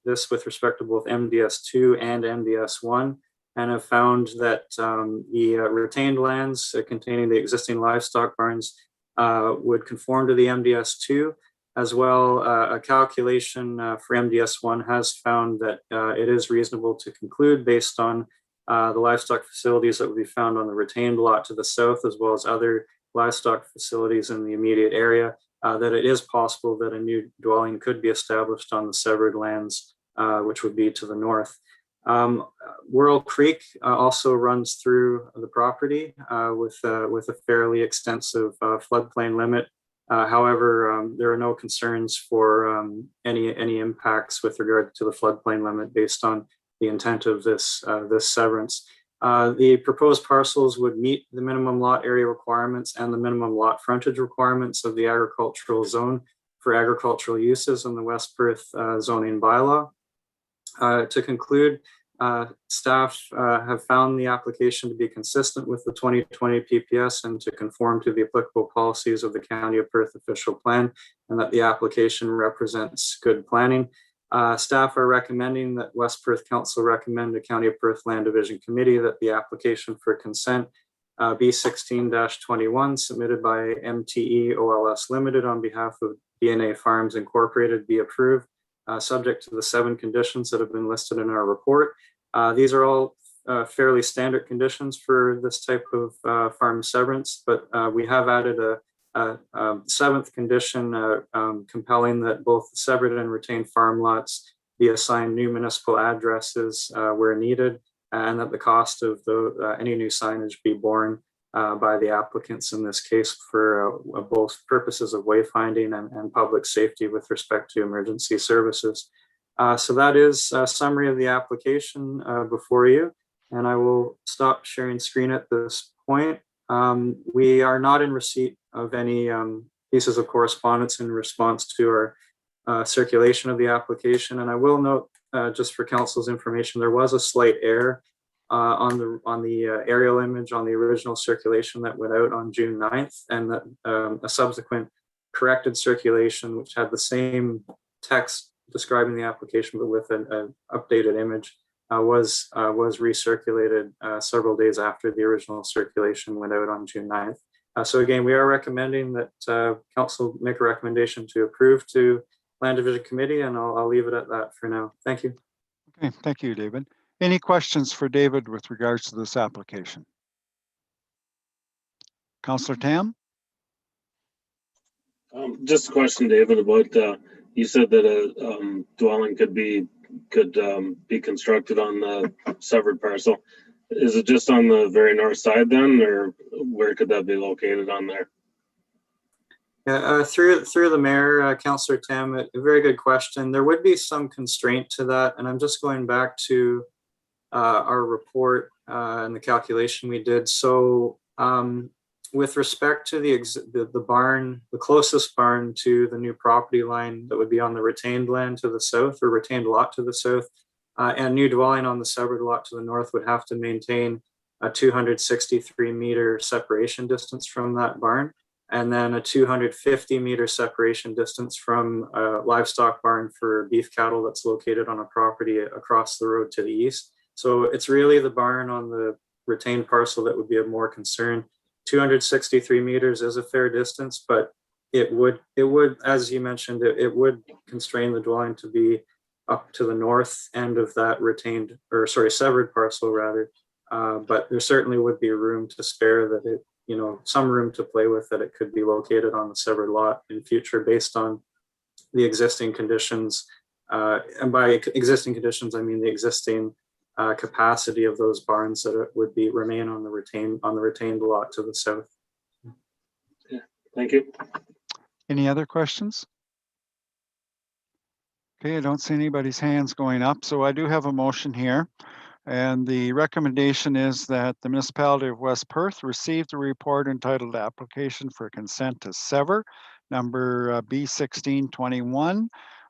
this with respect to both MDS2 and MDS1, and have found that the retained lands containing the existing livestock barns would conform to the MDS2. As well, a calculation for MDS1 has found that it is reasonable to conclude, based on the livestock facilities that would be found on the retained lot to the south, as well as other livestock facilities in the immediate area, that it is possible that a new dwelling could be established on the severed lands, which would be to the north. Whirl Creek also runs through the property with a fairly extensive floodplain limit. However, there are no concerns for any impacts with regard to the floodplain limit based on the intent of this severance. The proposed parcels would meet the minimum lot area requirements and the minimum lot frontage requirements of the agricultural zone for agricultural uses in the West Perth zoning bylaw. To conclude, staff have found the application to be consistent with the 2020 PPS and to conform to the applicable policies of the County of Perth official plan, and that the application represents good planning. Staff are recommending that West Perth Council recommend the County of Perth Land Division Committee that the application for consent B16-21 submitted by MTE OLS Limited on behalf of DNA Farms Incorporated be approved, subject to the 7 conditions that have been listed in our report. These are all fairly standard conditions for this type of farm severance, but we have added a 7th condition compelling that both the severed and retained farm lots be assigned new municipal addresses where needed, and that the cost of any new signage be borne by the applicants in this case for both purposes of wayfinding and public safety with respect to emergency services. So that is a summary of the application before you, and I will stop sharing screen at this point. We are not in receipt of any pieces of correspondence in response to our circulation of the application. And I will note, just for council's information, there was a slight error on the aerial image on the original circulation that went out on June 9th, and that a subsequent corrected circulation, which had the same text describing the application but with an updated image, was recirculated several days after the original circulation went out on June 9th. So again, we are recommending that council make a recommendation to approve to Land Division Committee, and I'll leave it at that for now. Thank you. Okay, thank you, David. Any questions for David with regards to this application? Councillor Tam? Just a question, David, about you said that a dwelling could be constructed on the severed parcel. Is it just on the very north side then, or where could that be located on there? Yeah, through the mayor, Councillor Tam, a very good question. There would be some constraint to that, and I'm just going back to our report and the calculation we did. So With respect to the barn, the closest barn to the new property line that would be on the retained land to the south, or retained lot to the south, and new dwelling on the severed lot to the north would have to maintain a 263-meter separation distance from that barn, and then a 250-meter separation distance from a livestock barn for beef cattle that's located on a property across the road to the east. So it's really the barn on the retained parcel that would be of more concern. 263 meters is a fair distance, but it would, as you mentioned, it would constrain the dwelling to be up to the north end of that retained, or sorry, severed parcel rather. But there certainly would be room to spare that it, you know, some room to play with that it could be located on the severed lot in future based on the existing conditions. And by existing conditions, I mean the existing capacity of those barns that it would be remain on the retained lot to the south. Yeah, thank you. Any other questions? Okay, I don't see anybody's hands going up, so I do have a motion here. And the recommendation is that the municipality of West Perth received the report entitled Application for Consent to Sever, number B1621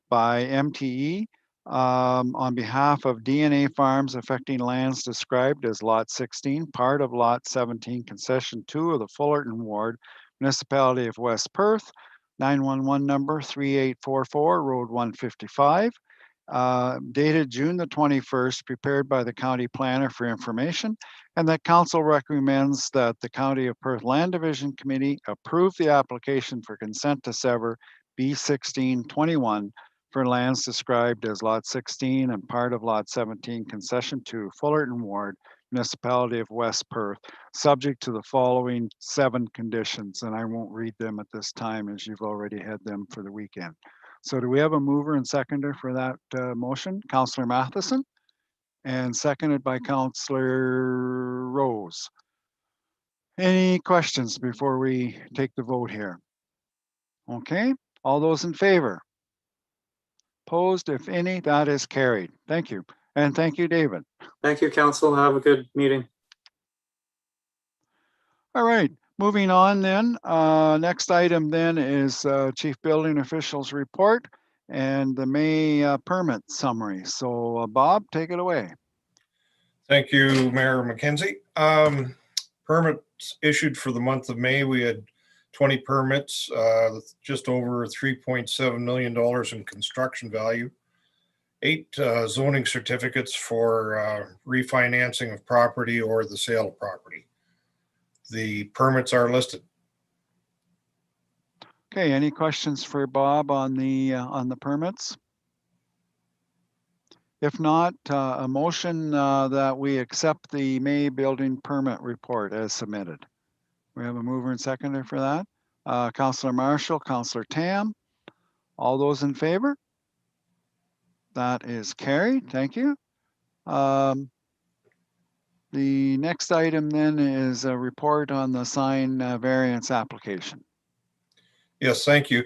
by MTE on behalf of DNA Farms affecting lands described as Lot 16, part of Lot 17, Concession 2 of the Fullerton Ward, Municipality of West Perth, 911 number 3844, Road 155. Dated June the 21st, prepared by the county planner for information, and that council recommends that the County of Perth Land Division Committee approve the application for consent to sever B1621 for lands described as Lot 16 and part of Lot 17, Concession 2, Fullerton Ward, Municipality of West Perth, subject to the following 7 conditions, and I won't read them at this time as you've already had them for the weekend. So do we have a mover and seconder for that motion? Councillor Matheson, and seconded by Councillor Rose. Any questions before we take the vote here? Okay, all those in favor? Opposed, if any, that is carried. Thank you. And thank you, David. Thank you, council. Have a good meeting. All right, moving on then. Next item then is Chief Building Official's report and the May permit summary. So Bob, take it away. Thank you, Mayor McKenzie. Permits issued for the month of May, we had 20 permits, just over $3.7 million in construction value, 8 zoning certificates for refinancing of property or the sale of property. The permits are listed. Okay, any questions for Bob on the permits? If not, a motion that we accept the May building permit report as submitted. We have a mover and seconder for that. Councillor Marshall, Councillor Tam, all those in favor? That is carried, thank you. The next item then is a report on the sign variance application. Yes, thank you.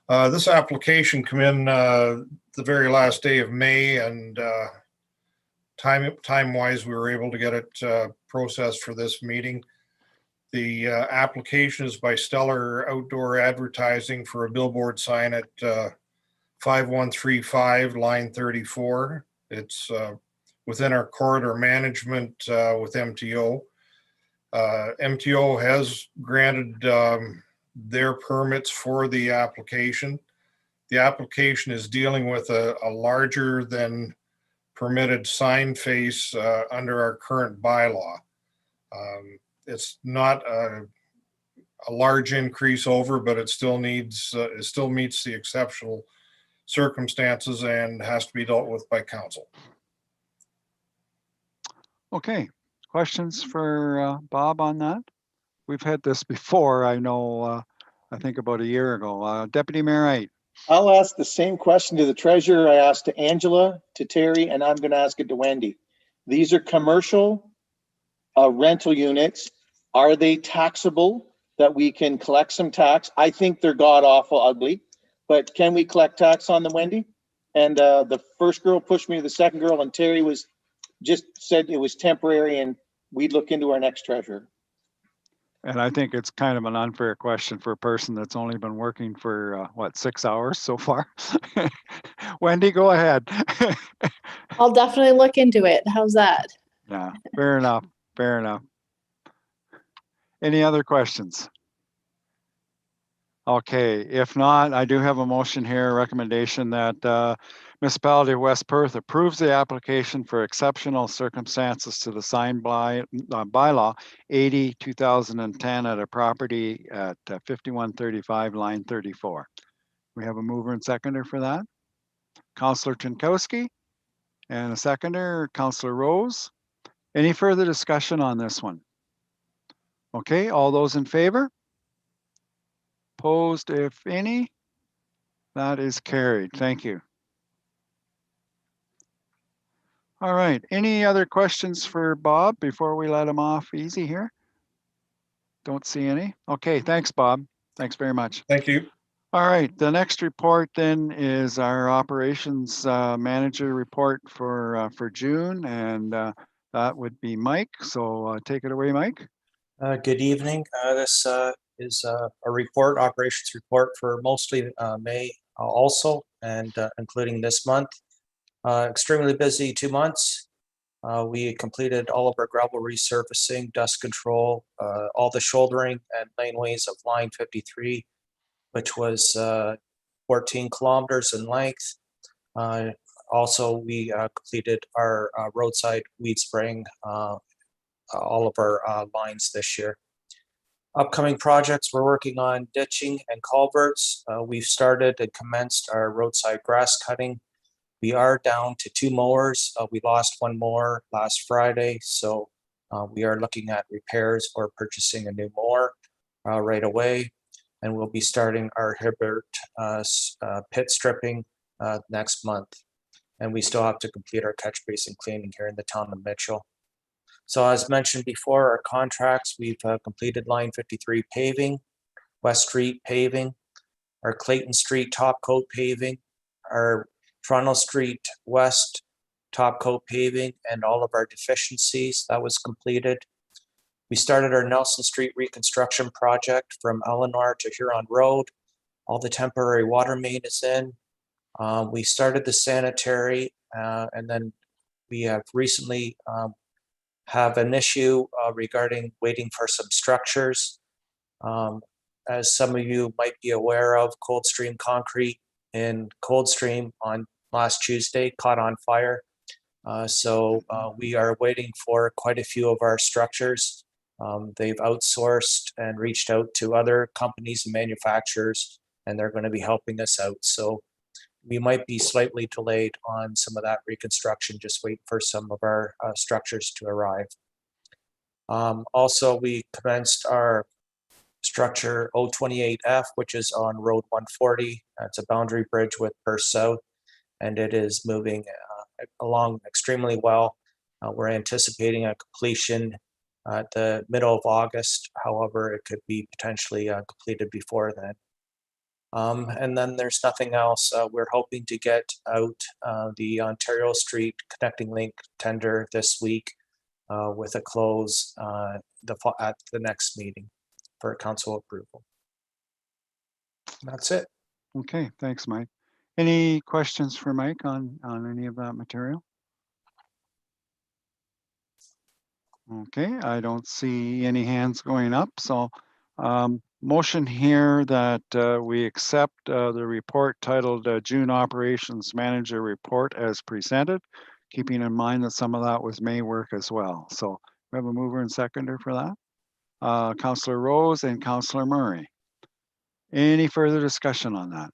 This application came in the very last day of May, and time-wise, we were able to get it processed for this meeting. The application is by Stellar Outdoor Advertising for a billboard sign at 5135 line 34. It's within our corridor management with MTO. MTO has granted their permits for the application. The application is dealing with a larger than permitted sign face under our current bylaw. It's not a large increase over, but it still needs, it still meets the exceptional circumstances and has to be dealt with by council. Okay, questions for Bob on that? We've had this before, I know, I think about a year ago. Deputy Mayor Wright. I'll ask the same question to the treasurer I asked to Angela, to Terry, and I'm going to ask it to Wendy. These are commercial rental units. Are they taxable, that we can collect some tax? I think they're god awful ugly, but can we collect tax on them, Wendy? And the first girl pushed me to the second girl, and Terry was just said it was temporary and we'd look into our next treasurer. And I think it's kind of an unfair question for a person that's only been working for, what, 6 hours so far? Wendy, go ahead. I'll definitely look into it. How's that? Yeah, fair enough, fair enough. Any other questions? Okay, if not, I do have a motion here, a recommendation that Municipality of West Perth approves the application for exceptional circumstances to the sign bylaw 80/2010 at a property at 5135 line 34. We have a mover and seconder for that. Councillor Chinkowski and a seconder, Councillor Rose. Any further discussion on this one? Okay, all those in favor? Opposed, if any? That is carried. Thank you. All right. Any other questions for Bob before we let him off easy here? Don't see any. Okay. Thanks, Bob. Thanks very much. Thank you. All right. The next report then is our operations manager report for June, and that would be Mike. So take it away, Mike. Good evening. This is a report, operations report for mostly May also, and including this month. Extremely busy 2 months. We completed all of our gravel resurfacing, dust control, all the shouldering and laneways of line 53, which was 14 kilometers in length. Also, we completed our roadside weed spraying, all of our lines this year. Upcoming projects, we're working on ditching and culverts. We've started and commenced our roadside grass cutting. We are down to 2 mowers. We lost 1 mower last Friday, so we are looking at repairs or purchasing a new mower right away. And we'll be starting our Hibbert pit stripping next month. And we still have to complete our catch basin cleaning here in the town of Mitchell. So as mentioned before, our contracts, we've completed line 53 paving, West Street paving, our Clayton Street top coat paving, our Toronto Street West top coat paving, and all of our deficiencies. That was completed. We started our Nelson Street reconstruction project from Eleanor to Huron Road. All the temporary water main is in. We started the sanitary, and then we have recently have an issue regarding waiting for some structures. As some of you might be aware of, Coldstream Concrete in Coldstream on last Tuesday caught on fire. So we are waiting for quite a few of our structures. They've outsourced and reached out to other companies and manufacturers, and they're going to be helping us out. So we might be slightly delayed on some of that reconstruction, just wait for some of our structures to arrive. Also, we commenced our structure 028F, which is on Road 140. It's a boundary bridge with Perth South, and it is moving along extremely well. We're anticipating a completion at the middle of August. However, it could be potentially completed before then. And then there's nothing else. We're hoping to get out the Ontario Street Connecting Link tender this week with a close at the next meeting for council approval. That's it. Okay, thanks, Mike. Any questions for Mike on any of that material? Okay, I don't see any hands going up, so motion here that we accept the report titled June Operations Manager Report as presented, keeping in mind that some of that was May work as well. So we have a mover and seconder for that. Councillor Rose and Councillor Murray. Any further discussion on that?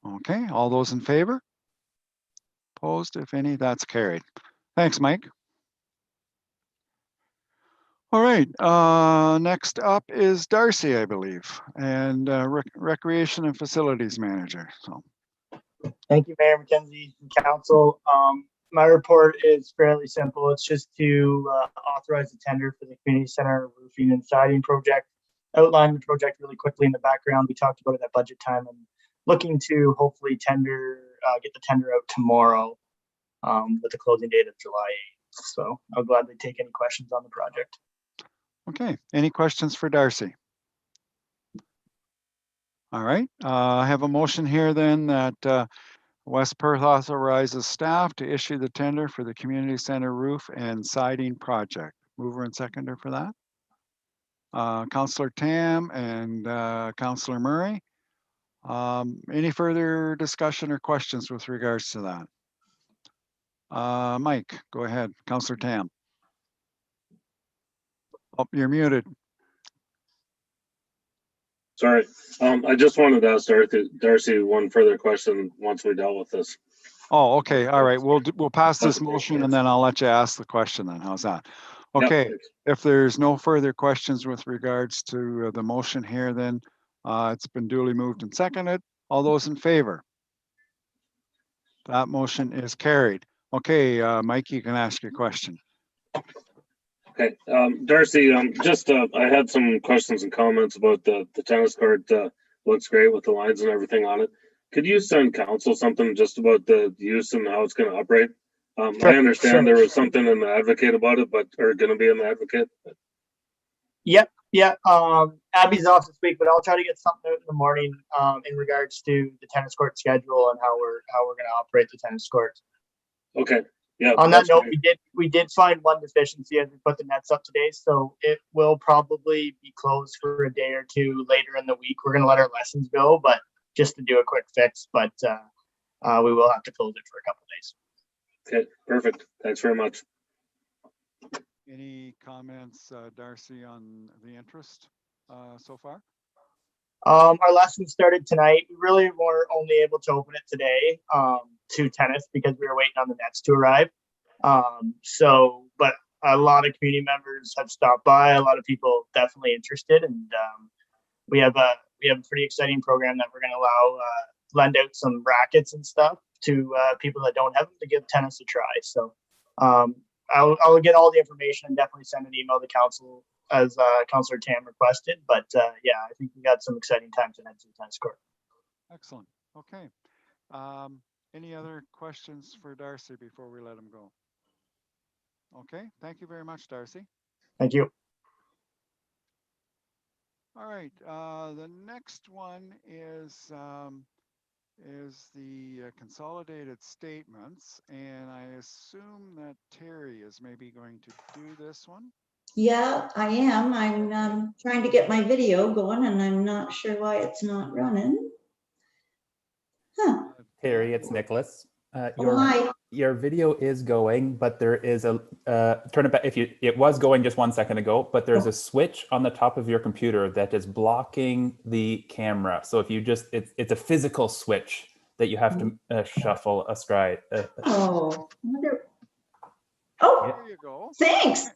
Okay, all those in favor? Opposed, if any, that's carried. Thanks, Mike. All right, next up is Darcy, I believe, and Recreation and Facilities Manager. So, thank you, Mayor McKenzie and Council. My report is fairly simple. It's just to authorize the tender for the community center roofing and siding project. Outline the project really quickly in the background. We talked about it at budget time, and looking to hopefully get the tender out tomorrow with the closing date of July 8th. So I'll gladly take any questions on the project. Okay, any questions for Darcy? All right, I have a motion here then that West Perth authorizes staff to issue the tender for the community center roof and siding project. Mover and seconder for that. Councillor Tam and Councillor Murray. Any further discussion or questions with regards to that? Mike, go ahead. Councillor Tam. Oh, you're muted. Sorry, I just wanted to ask Darcy one further question once we dealt with this. Oh, okay. All right. We'll pass this motion and then I'll let you ask the question then. How's that? Okay. Yep. If there's no further questions with regards to the motion here, then it's been duly moved and seconded. All those in favor? That motion is carried. Okay, Mike, you can ask your question. Okay, Darcy, I had some questions and comments about the tennis court. Looks great with the lines and everything on it. Could you send council something just about the use and how it's going to operate? Sure, I understand sure. there was something in the advocate about it, or going to be in the advocate. Yep, yeah. Abby's off this week, but I'll try to get something out in the morning in regards to the tennis court schedule and how we're going to operate the tennis court. Okay. Yeah. On that note, great. we did find one deficiency as we put the nets up today, so it will probably be closed for a day or two later in the week. We're going to let our lessons go, but just to do a quick fix. But we will have to close it for a couple of days. Okay, perfect. Thanks very much. Any comments, Darcy, on the interest so far? Our lesson started tonight. We really were only able to open it today to tennis because we were waiting on the nets to arrive. But a lot of community members have stopped by. A lot of people definitely interested, and we have a pretty exciting program that we're going to allow lend out some rackets and stuff to people that don't have them to give tennis a try. So I'll get all the information and definitely send an email to council as Councillor Tam requested. But yeah, I think we got some exciting times ahead to the tennis court. Excellent. Okay. Any other questions for Darcy before we let him go? Okay. Thank you very much, Darcy. Thank you. All right. The next one is the consolidated statements, and I assume that Terry is maybe going to do this one. Yeah, I am. I'm trying to get my video going and I'm not sure why it's not running. Huh. Terry, it's Nicholas. Hi. Your video is going, but there is a turn it back. It was going just 1 second ago, but there's a switch on the top of your computer that is blocking the camera. So if you just, it's a physical switch that you have to shuffle astride. Oh, There you go. Thanks.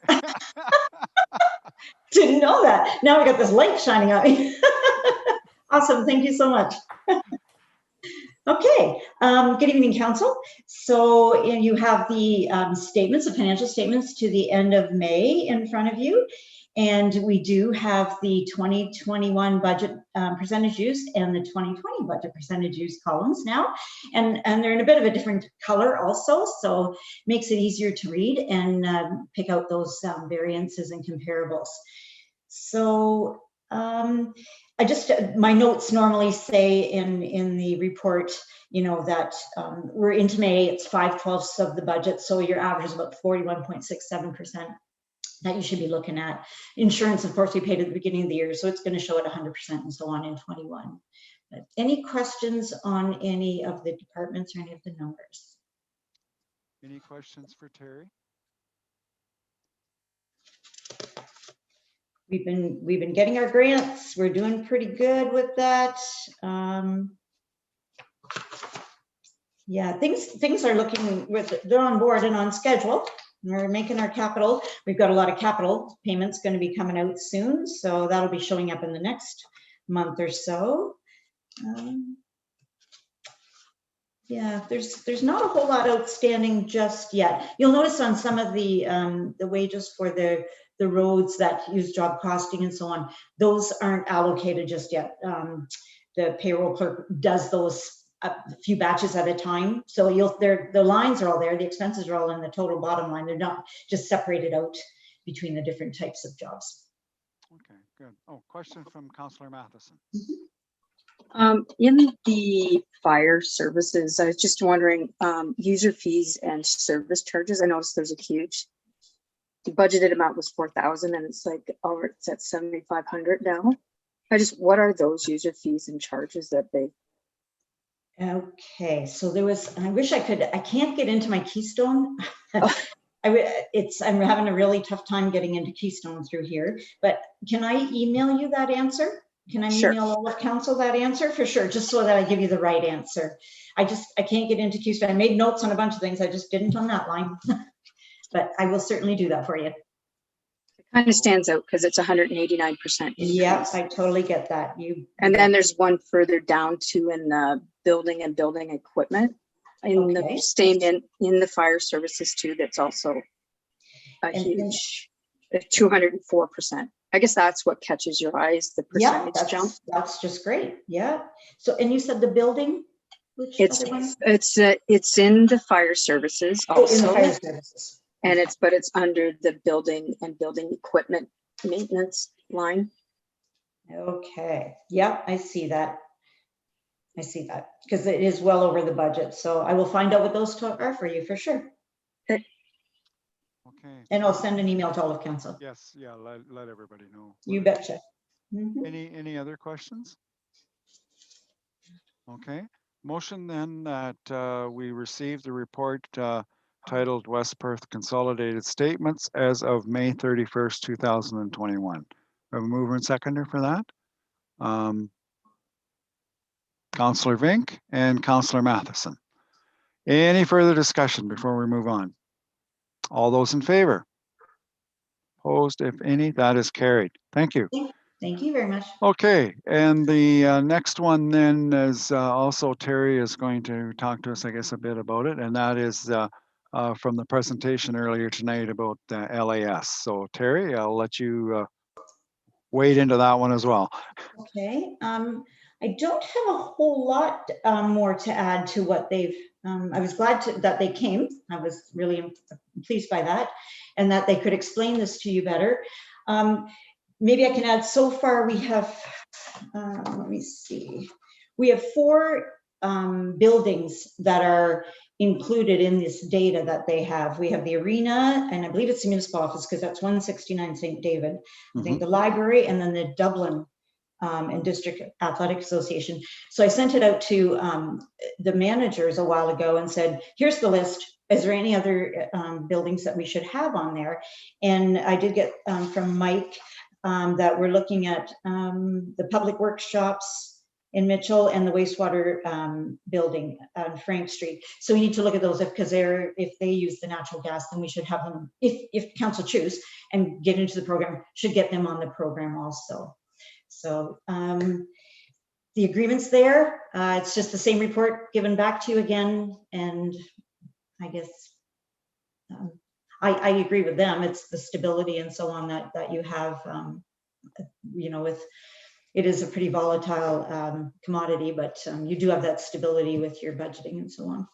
Didn't know that. Now we got this light shining at me. Awesome. Thank you so much. Okay. Good evening, Council. So you have the statements, the financial statements to the end of May in front of you. And we do have the 2021 budget percentage use and the 2020 budget percentage use columns now. And they're in a bit of a different color also, so makes it easier to read and pick out those variances and comparables. So my notes normally say in the report, you know, that we're into May, it's 5/12 of the budget, so your average is about 41.67%. that you should be looking at. Insurance, of course, we paid at the beginning of the year, so it's going to show at 100% and so on in 21. But any questions on any of the departments or any of the numbers? Any questions for Terry? We've been getting our grants. We're doing pretty good with that. Yeah, things are looking they're on board and on schedule. We're making our capital. We've got a lot of capital payments going to be coming out soon, so that'll be showing up in the next month or so. Yeah, there's not a whole lot outstanding just yet. You'll notice on some of the wages for the roads that use job costing and so on, those aren't allocated just yet. The payroll clerk does those a few batches at a time. So the lines are all there, the expenses are all in the total bottom line. They're not just separated out between the different types of jobs. good. Oh, question from Councillor Matheson. In the fire services, I was just wondering, user fees and service charges. I noticed there's a huge, the budgeted amount was 4,000 and it's like, oh, it's at 7,500 now. What are those user fees and charges that they? Okay, so there was, I wish I could, I can't get into my Keystone. I'm having a really tough time getting into Keystone through here, but can I email you that answer? Can I email all of council that answer? For sure, just so that I give you the right answer. I can't get into Keystone. I made notes on a bunch of things. I just didn't on that line, but I will certainly do that for you. It kind of stands out because it's 189% increase. Yeah, I totally get that. And then there's one further down too in the building and building equipment. In the same in the fire services too, that's also a huge 204%. I guess that's what catches your eyes, the percentage jump. That's just great. Yeah. So, and you said the building? It's in the fire services also. In the fire services. And it's under the building and building equipment maintenance line. Okay. Yep, I see that. I see that because it is well over the budget. So I will find out what those are for you for sure. Okay. Okay. And I'll send an email to all of council. Yes. Yeah. Let everybody know. You betcha. Any other questions? Okay. Motion then that we receive the report titled West Perth Consolidated Statements as of May 31st, 2021. A mover and seconder for that. Councillor Vink and Councillor Matheson. Any further discussion before we move on? All those in favor? Opposed, if any, that is carried. Thank you. Thank you very much. Okay, and the next one then is also Terry is going to talk to us, I guess, a bit about it, and that is from the presentation earlier tonight about LAS. So Terry, I'll let you wade into that one as well. Okay. I don't have a whole lot more to add to what they've, I was glad that they came. I was really pleased by that and that they could explain this to you better. Maybe I can add, so far we have, let me see, we have 4 buildings that are included in this data that they have. We have the arena, and I believe it's the municipal office because that's 169 St. David. I think the library, and then the Dublin and District Athletic Association. So I sent it out to the managers a while ago and said, here's the list. Is there any other buildings that we should have on there? And I did get from Mike that we're looking at the public workshops in Mitchell and the wastewater building on Frank Street. So we need to look at those because if they use the natural gas, then we should have them, if council choose and get into the program, should get them on the program also. So the agreement's there. It's just the same report given back to you again. And I guess I agree with them. It's the stability and so on that you have, with, it is a pretty volatile commodity, but you do have that stability with your budgeting and so on.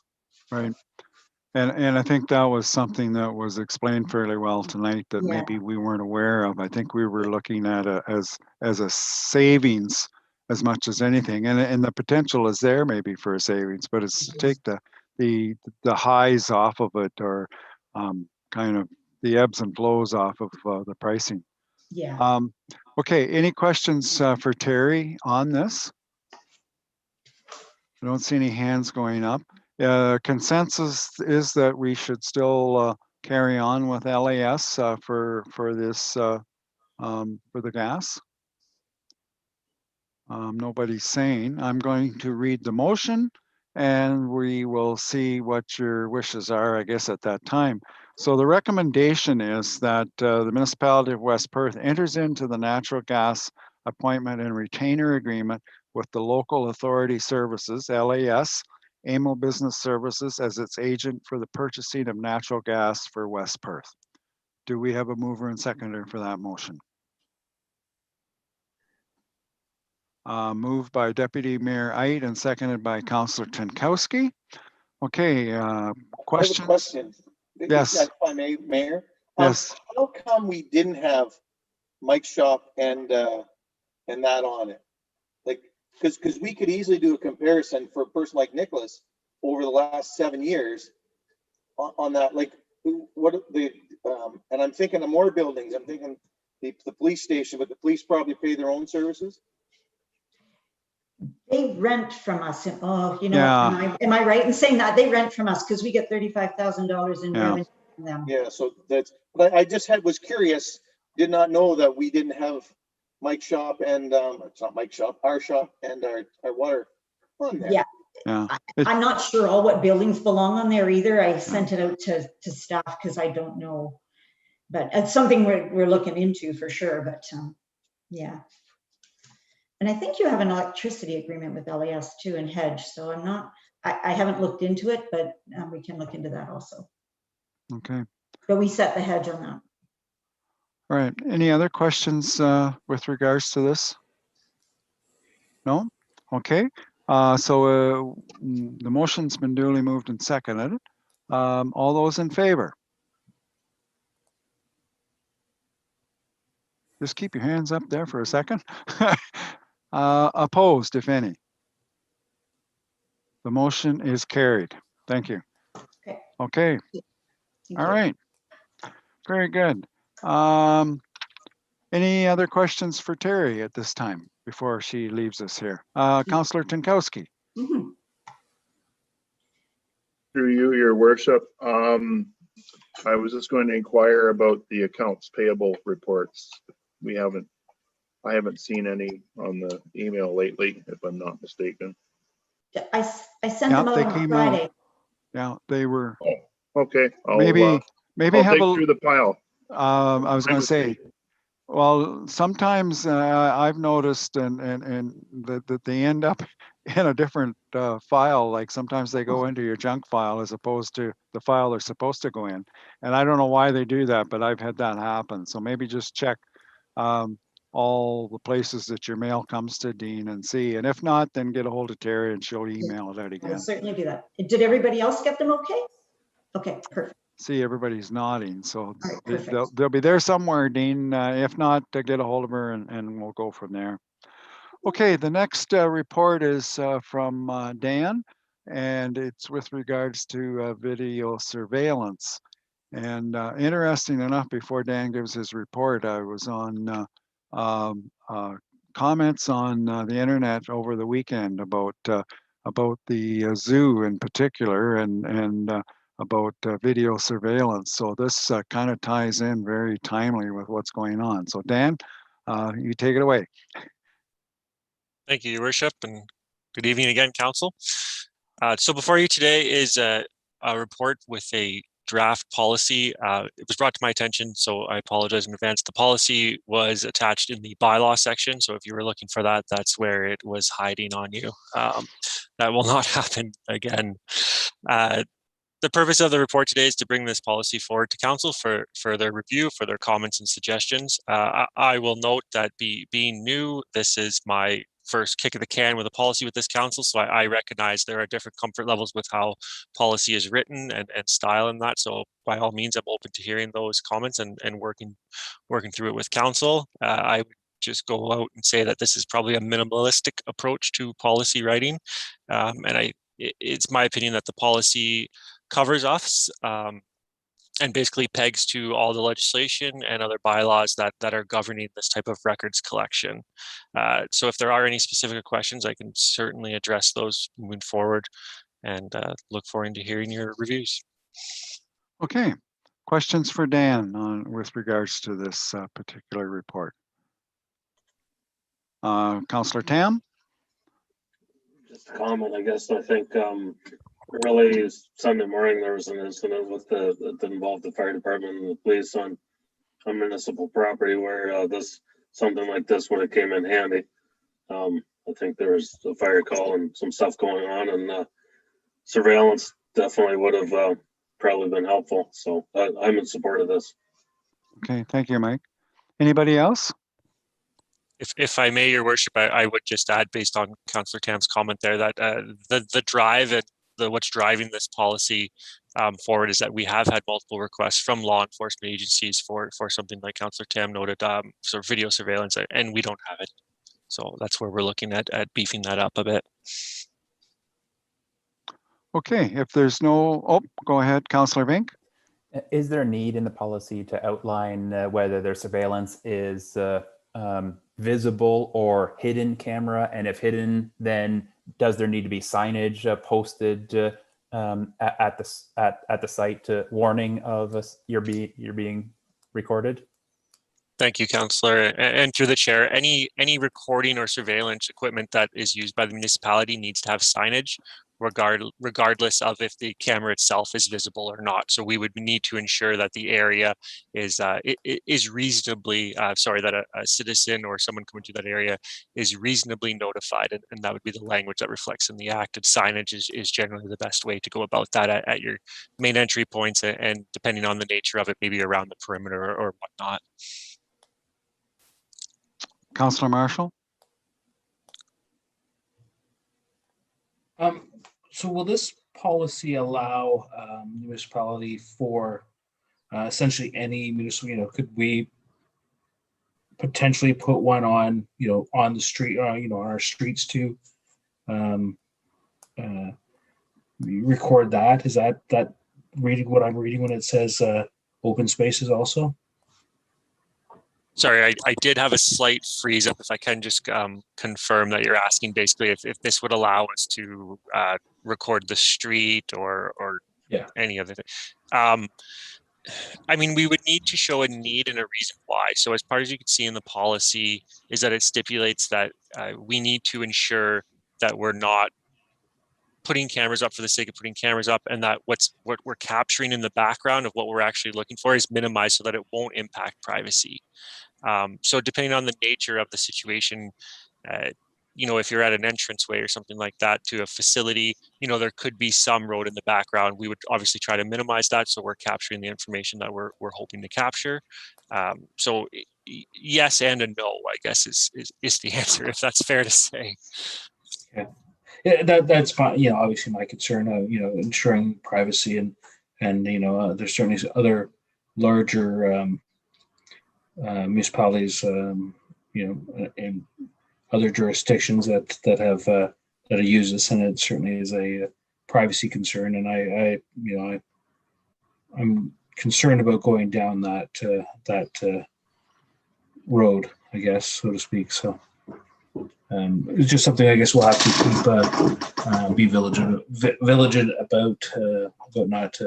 Right. And I think that was something that was explained fairly well tonight that maybe we weren't aware of. I think we were looking at it as a savings as much as anything, and the potential is there maybe for a savings, but it's to take the highs off of it, or kind of the ebbs and flows off of the pricing. Yeah. Okay. Any questions for Terry on this? I don't see any hands going up. Consensus is that we should still carry on with LAS for this for the gas. Nobody's saying. I'm going to read the motion, and we will see what your wishes are, I guess, at that time. So the recommendation is that the municipality of West Perth enters into the natural gas appointment and retainer agreement with the local authority services, LAS, AMO Business Services, as its agent for the purchasing of natural gas for West Perth. Do we have a mover and seconder for that motion? Moved by Deputy Mayor Ait and seconded by Councillor Tenkowski. Okay, question? I have a question. Yes. If I may, Mayor. Yes. How come we didn't have Mike's shop and that on it. Like, because we could easily do a comparison for a person like Nicholas over the last 7 years on that. Like, what the and I'm thinking of more buildings. I'm thinking the police station, but the police probably pay their own services. They rent from us. Oh, you know, Yeah. am I right in saying that they rent from us because we get $35,000 in Yeah. revenue from them? Yeah, so that's, but I just was curious, did not know that we didn't have Mike's shop and, it's not Mike's shop, our shop and our water on there. Yeah. Yeah. I'm not sure all what buildings belong on there either. I sent it out to staff because I don't know, but it's something we're looking into for sure, but yeah. And I think you have an electricity agreement with LAS too and Hedge, so I haven't looked into it, but we can look into that also. Okay. But we set the hedge on that. All right. Any other questions with regards to this? No? Okay. So the motion's been duly moved and seconded. All those in favor? Just keep your hands up there for a second. Opposed, if any? The motion is carried. Thank you. Okay. Okay. Thank All you. right. Very good. Any other questions for Terry at this time before she leaves us here? Councillor Tinkowski. Mhm. Through you, your worship, I was just going to inquire about the accounts payable reports. I haven't seen any on the email lately, if I'm not mistaken. I sent them out on Friday. Yeah, they were. Okay. Maybe I'll have dig a. through the pile. I was going to say. Well, sometimes I've noticed, and that they end up in a different file. Like sometimes they go into your junk file as opposed to the file they're supposed to go in. And I don't know why they do that, but I've had that happen. So maybe just check all the places that your mail comes to, Dean, and see. And if not, then get a hold of Terry and she'll email it out I'll again. certainly do that. Did everybody else get them okay? Okay, perfect. See, everybody's nodding, so All right, they'll be there somewhere, Dean. If not, get a hold of her and we'll go from there. Okay, the next report is from Dan, and it's with regards to video surveillance. And interesting enough, before Dan gives his report, I was on comments on the internet over the weekend about the zoo in particular, and about video surveillance. So this kind of ties in very timely with what's going on. So Dan, you take it away. Thank you, Your Worship, and good evening again, Council. So before you today is a report with a draft policy. It was brought to my attention, so I apologize in advance. The policy was attached in the bylaw section, so if you were looking for that, that's where it was hiding on you. That will not happen again. The purpose of the report today is to bring this policy forward to Council for further review, for their comments and suggestions. I will note that being new, this is my first kick of the can with a policy with this Council, so I recognize there are different comfort levels with how policy is written and style in that. So by all means, I'm open to hearing those comments and working through it with Council. I would just go out and say that this is probably a minimalistic approach to policy writing, and it's my opinion that the policy covers us and basically pegs to all the legislation and other bylaws that are governing this type of records collection. So if there are any specific questions, I can certainly address those moving forward, and look forward to hearing your reviews. Okay, questions for Dan with regards to this particular report? Councillor Tam? Just a comment, I guess. I think early Sunday morning there was an incident that involved the fire department and the police on municipal property where something like this would have came in handy. I think there was a fire call and some stuff going on, and surveillance definitely would have probably been helpful. So I'm in support of this. Okay, thank you, Mike. Anybody else? If I may, Your Worship, I would just add, based on Councillor Tam's comment there, that the drive and what's driving this policy forward is that we have had multiple requests from law enforcement agencies for something like Councillor Tam noted, sort of video surveillance, and we don't have it. So that's where we're looking at beefing that up a bit. Okay, if there's no, oh, go ahead, Councillor Vink. Is there a need in the policy to outline whether their surveillance is visible or hidden camera? And if hidden, then does there need to be signage posted at the site warning of you're being recorded? Thank you, Councillor. And through the chair, any recording or surveillance equipment that is used by the municipality needs to have signage, regardless of if the camera itself is visible or not. So we would need to ensure that the area is reasonably, that a citizen or someone coming to that area is reasonably notified, and that would be the language that reflects in the act. And signage is generally the best way to go about that at your main entry points, and depending on the nature of it, maybe around the perimeter or whatnot. Councillor Marshall? So will this policy allow municipality for essentially any municipal, could we potentially put one on, on the street, on our streets to record that? Is that reading what I'm reading when it says open spaces also? Sorry, I did have a slight freeze up. If I can just confirm that you're asking basically if this would allow us to record the street or any other thing. I mean, we would need to show a need and a reason why. So as part as you can see in the policy is that it stipulates that we need to ensure that we're not putting cameras up for the sake of putting cameras up, and that what we're capturing in the background of what we're actually looking for is minimized so that it won't impact privacy. So depending on the nature of the situation, if you're at an entranceway or something like that to a facility, there could be some road in the background. We would obviously try to minimize that, so we're capturing the information that we're hoping to capture. So yes and a no, I guess is the answer, if that's fair to say. Yeah, that's fine. Obviously my concern of ensuring privacy and there's certainly other larger municipalities, in other jurisdictions that have used this, and it certainly is a privacy concern. And I'm concerned about going down that road, I guess, so to speak. So it's just something I guess we'll have to keep be vigilant about not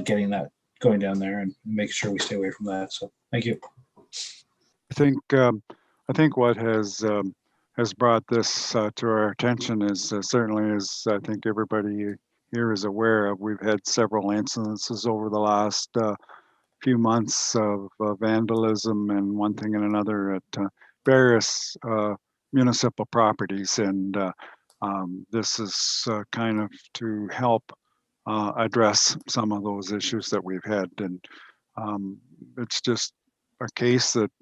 getting that going down there and making sure we stay away from that. So thank you. I think what has brought this to our attention is certainly, as I think everybody here is aware of, we've had several incidences over the last few months of vandalism and one thing and another at various municipal properties, and this is kind of to help address some of those issues that we've had. And it's just a case that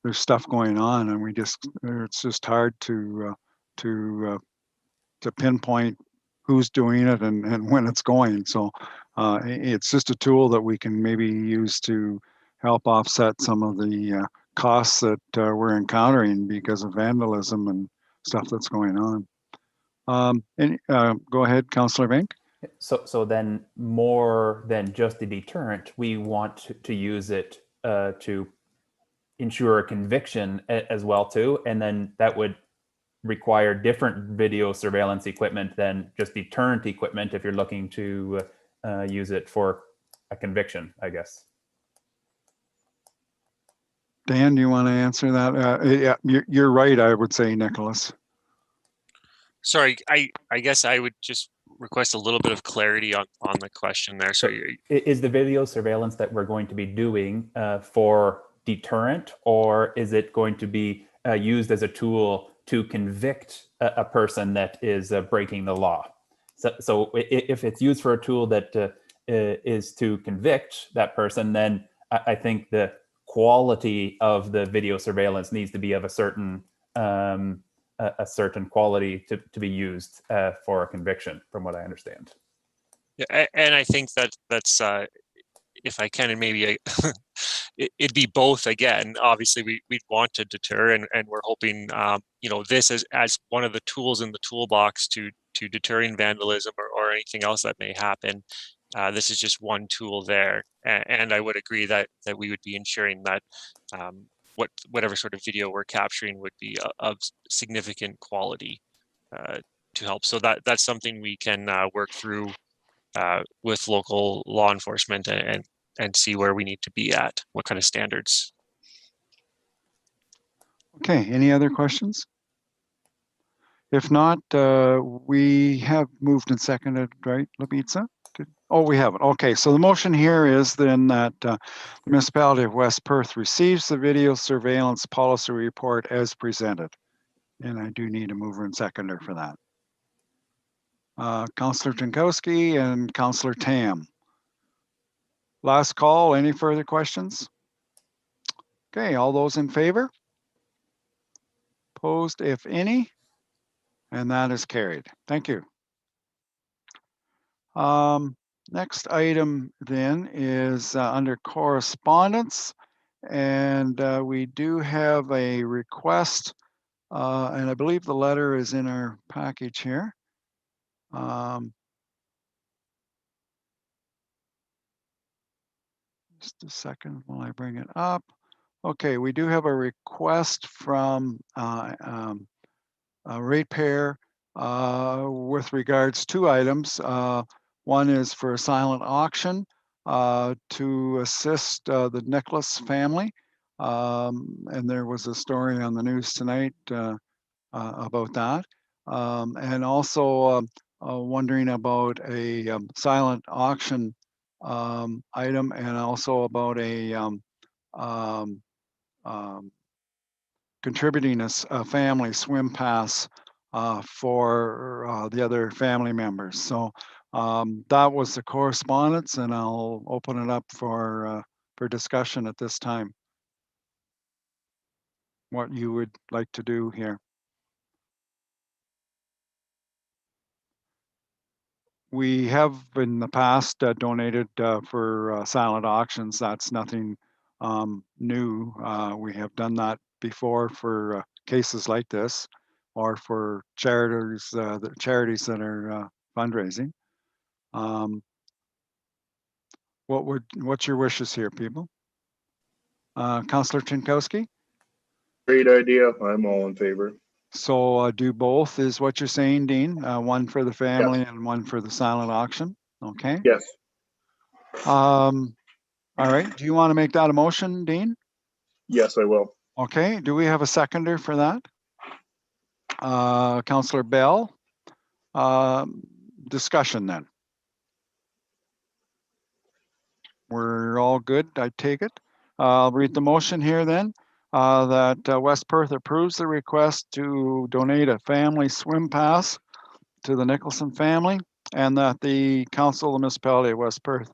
there's stuff going on, and it's just hard to pinpoint who's doing it and when it's going. So it's just a tool that we can maybe use to help offset some of the costs that we're encountering because of vandalism and stuff that's going on. Go ahead, Councillor Vink. So then, more than just a deterrent, we want to use it to ensure a conviction as well too, and then that would require different video surveillance equipment than just deterrent equipment if you're looking to use it for a conviction, I guess. Dan, do you want to answer that? Yeah, you're right, I would say, Nicholas. Sorry, I guess I would just request a little bit of clarity on the question there. So is the video surveillance that we're going to be doing for deterrent, or is it going to be used as a tool to convict a person that is breaking the law? So if it's used for a tool that is to convict that person, then I think the quality of the video surveillance needs to be of a certain quality to be used for a conviction, from what I understand. Yeah, and I think that's if I can, and maybe it'd be both again. Obviously, we'd want to deter, and we're hoping, this as one of the tools in the toolbox to deterring vandalism or anything else that may happen. This is just one tool there, and I would agree that we would be ensuring that whatever sort of video we're capturing would be of significant quality to help. So that's something we can work through with local law enforcement and see where we need to be at, what kind of standards. Okay, any other questions? If not, we have moved and seconded, right, Labitza? Oh, we haven't. Okay, so the motion here is then that the municipality of West Perth receives the video surveillance policy report as presented. And I do need a mover and seconder for that. Councillor Jankowski and Councillor Tam. Last call, any further questions? Okay, all those in favor? Opposed, if any? And that is carried. Thank you. Next item then is under correspondence. And we do have a request, and I believe the letter is in our package here. Just a second while I bring it up. Okay, we do have a request from a ratepayer with regards to items. One is for a silent auction to assist the Nicholas family. And there was a story on the news tonight about that. And also wondering about a silent auction item, and also about a contributing a family swim pass for the other family members. So that was the correspondence, and I'll open it up for discussion at this time. What you would like to do here. We have in the past donated for silent auctions. That's nothing new. We have done that before for cases like this, or for charities that are fundraising. What's your wishes here, people? Councillor Jankowski? Great idea. I'm all in favor. So do both is what you're saying, Dean? One for the family, yes, and one for the silent auction? Okay. Yes. All right. Do you want to make that a motion, Dean? Yes, I will. Okay. Do we have a seconder for that? Councillor Bell. Discussion then. We're all good, I take it. I'll read the motion here then. That West Perth approves the request to donate a family swim pass to the Nicholson family, and that the Council of the Municipality of West Perth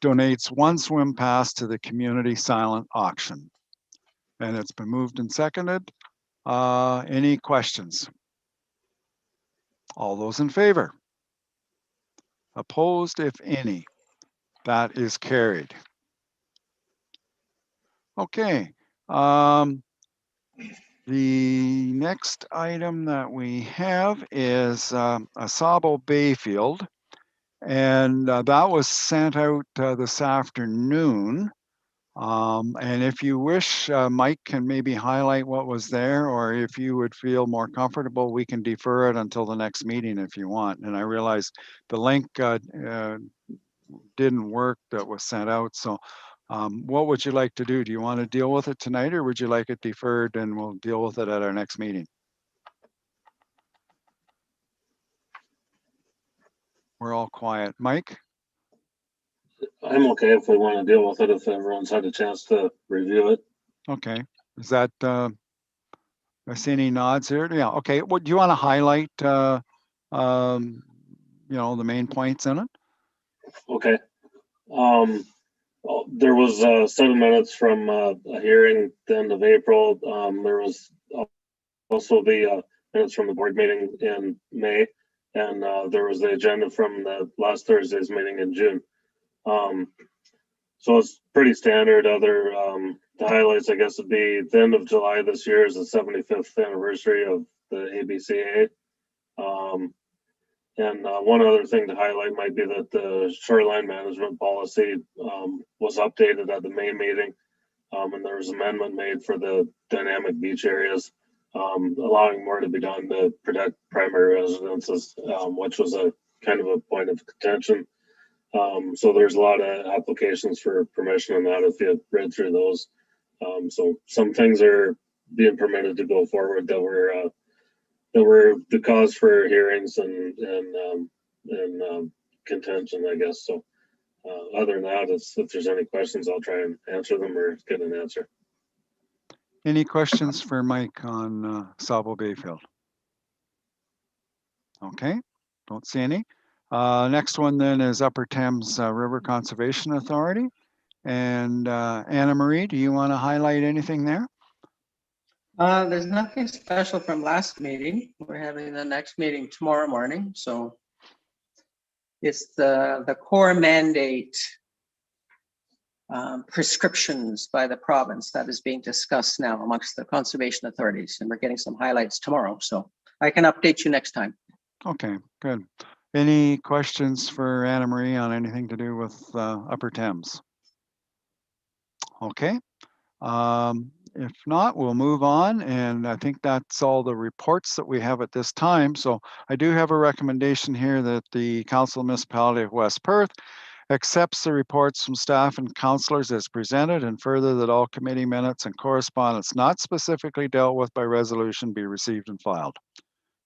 donates one swim pass to the community silent auction. And it's been moved and seconded. Any questions? All those in favor? Opposed, if any? That is carried. Okay. The next item that we have is Asabo Bayfield, and that was sent out this afternoon. And if you wish, Mike can maybe highlight what was there, or if you would feel more comfortable, we can defer it until the next meeting if you want. And I realize the link didn't work that was sent out. So what would you like to do? Do you want to deal with it tonight, or would you like it deferred and we'll deal with it at our next meeting? We're all quiet. Mike? I'm okay if we want to deal with it, if everyone's had a chance to review it. Okay. Is that, I see any nods here? Yeah. Okay. What do you want to highlight, the main points in it? Okay. There was 7 minutes from a hearing at the end of April. There was also the minutes from the board meeting in May. And there was the agenda from the last Thursday's meeting in June. So it's pretty standard. Other the highlights, I guess, would be the end of July this year is the 75th anniversary of the ABCA. And one other thing to highlight might be that the shoreline management policy was updated at the May meeting, and there was an amendment made for the dynamic beach areas, allowing more to be done to protect primary residences, which was a kind of a point of contention. So there's a lot of applications for permission on that if you read through those. So some things are being permitted to go forward that were the cause for hearings and contention, I guess. So other than that, if there's any questions, I'll try and answer them or get an answer. Any questions for Mike on Sabo Bayfield? Okay, don't see any. Next one then is Upper Thames River Conservation Authority. And Anna Marie, do you want to highlight anything there? There's nothing special from last meeting. We're having the next meeting tomorrow morning, so it's the core mandate prescriptions by the province that is being discussed now amongst the conservation authorities, and we're getting some highlights tomorrow, so I can update you next time. Okay, good. Any questions for Anna Marie on anything to do with Upper Thames? Okay. If not, we'll move on. And I think that's all the reports that we have at this time. So I do have a recommendation here that the Council Municipality of West Perth accepts the reports from staff and councillors as presented, and further that all committee minutes and correspondence not specifically dealt with by resolution be received and filed.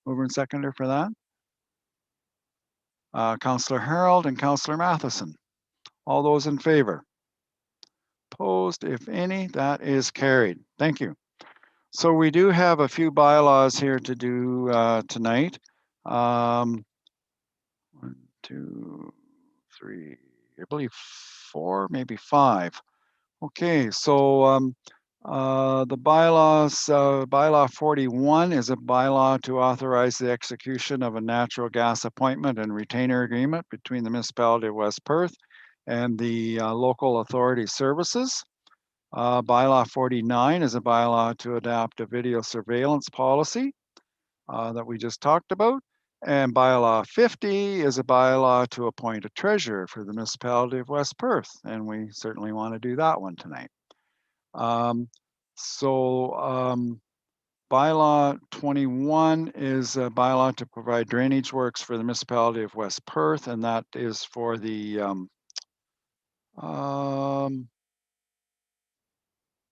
Mover and seconder for that. Councillor Harold and Councillor Matheson. All those in favor? Opposed, if any, that is carried. Thank you. So we do have a few bylaws here to do tonight. 1, 2, 3, I believe 4, maybe 5. Okay, so the bylaws, bylaw 41 is a bylaw to authorize the execution of a natural gas appointment and retainer agreement between the municipality of West Perth and the local authority services. Bylaw 49 is a bylaw to adopt a video surveillance policy that we just talked about. And bylaw 50 is a bylaw to appoint a treasurer for the municipality of West Perth. And we certainly want to do that one tonight. Bylaw 21 is a bylaw to provide drainage works for the municipality of West Perth. And that is for the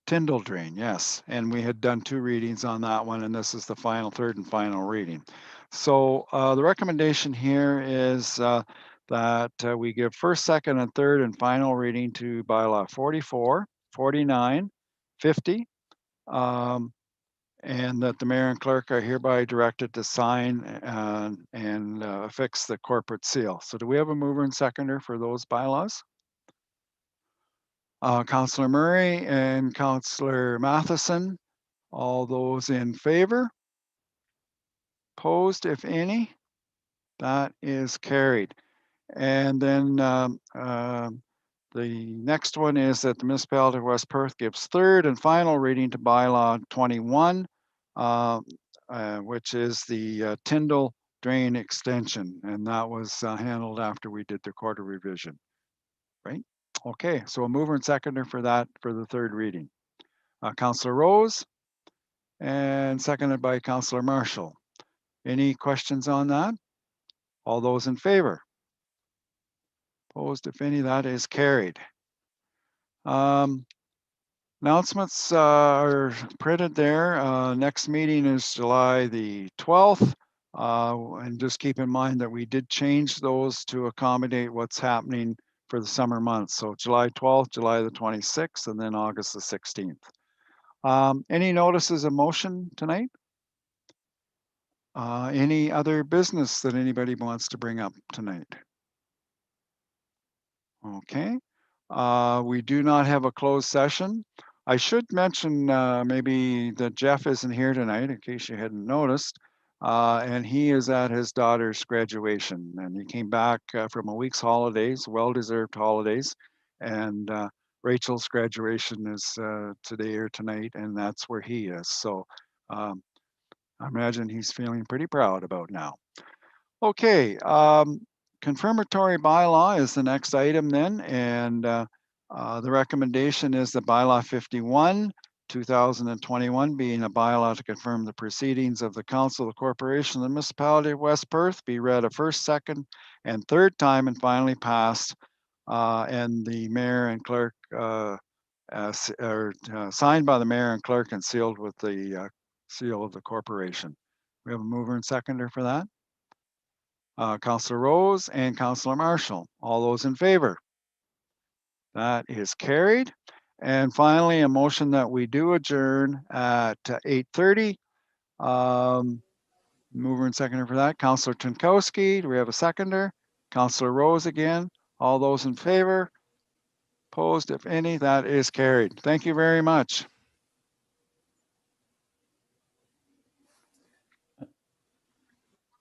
Tyndall drain, yes. And we had done 2 readings on that one, and this is the final, 3rd and final reading. So the recommendation here is that we give 1st, 2nd, and 3rd and final reading to bylaw 44, 49, 50, and that the mayor and clerk are hereby directed to sign and affix the corporate seal. So do we have a mover and seconder for those bylaws? Councillor Murray and Councillor Matheson, all those in favor? Opposed, if any? That is carried. And then the next one is that the municipality of West Perth gives 3rd and final reading to bylaw 21, which is the Tyndall drain extension. And that was handled after we did the quarter revision, right? Okay, so a mover and seconder for that for the 3rd reading. Councillor Rose and seconded by Councillor Marshall. Any questions on that? All those in favor? Opposed, if any, that is carried. Announcements are printed there. Next meeting is July the 12th. And just keep in mind that we did change those to accommodate what's happening for the summer months. So July 12th, July the 26th, and then August the 16th. Any notices of motion tonight? Any other business that anybody wants to bring up tonight? Okay. We do not have a closed session. I should mention maybe that Jeff isn't here tonight in case you hadn't noticed. and he is at his daughter's graduation. And he came back from a week's holidays, well-deserved holidays. And Rachel's graduation is today or tonight, and that's where he is. So I imagine he's feeling pretty proud about now. Okay, confirmatory bylaw is the next item then, and the recommendation is the bylaw 51, 2021, being a bylaw to confirm the proceedings of the Council of the Corporation of the Municipality of West Perth be read a first, second, and third time and finally passed, and the mayor and clerk signed by the mayor and clerk and sealed with the seal of the corporation. We have a mover and seconder for that. Councillor Rose and Councillor Marshall. All those in favor? That is carried. And finally, a motion that we do adjourn at 8:30. Mover and seconder for that. Councillor Tunkowski, do we have a seconder? Councillor Rose again. All those in favor? Opposed, if any, that is carried. Thank you very much.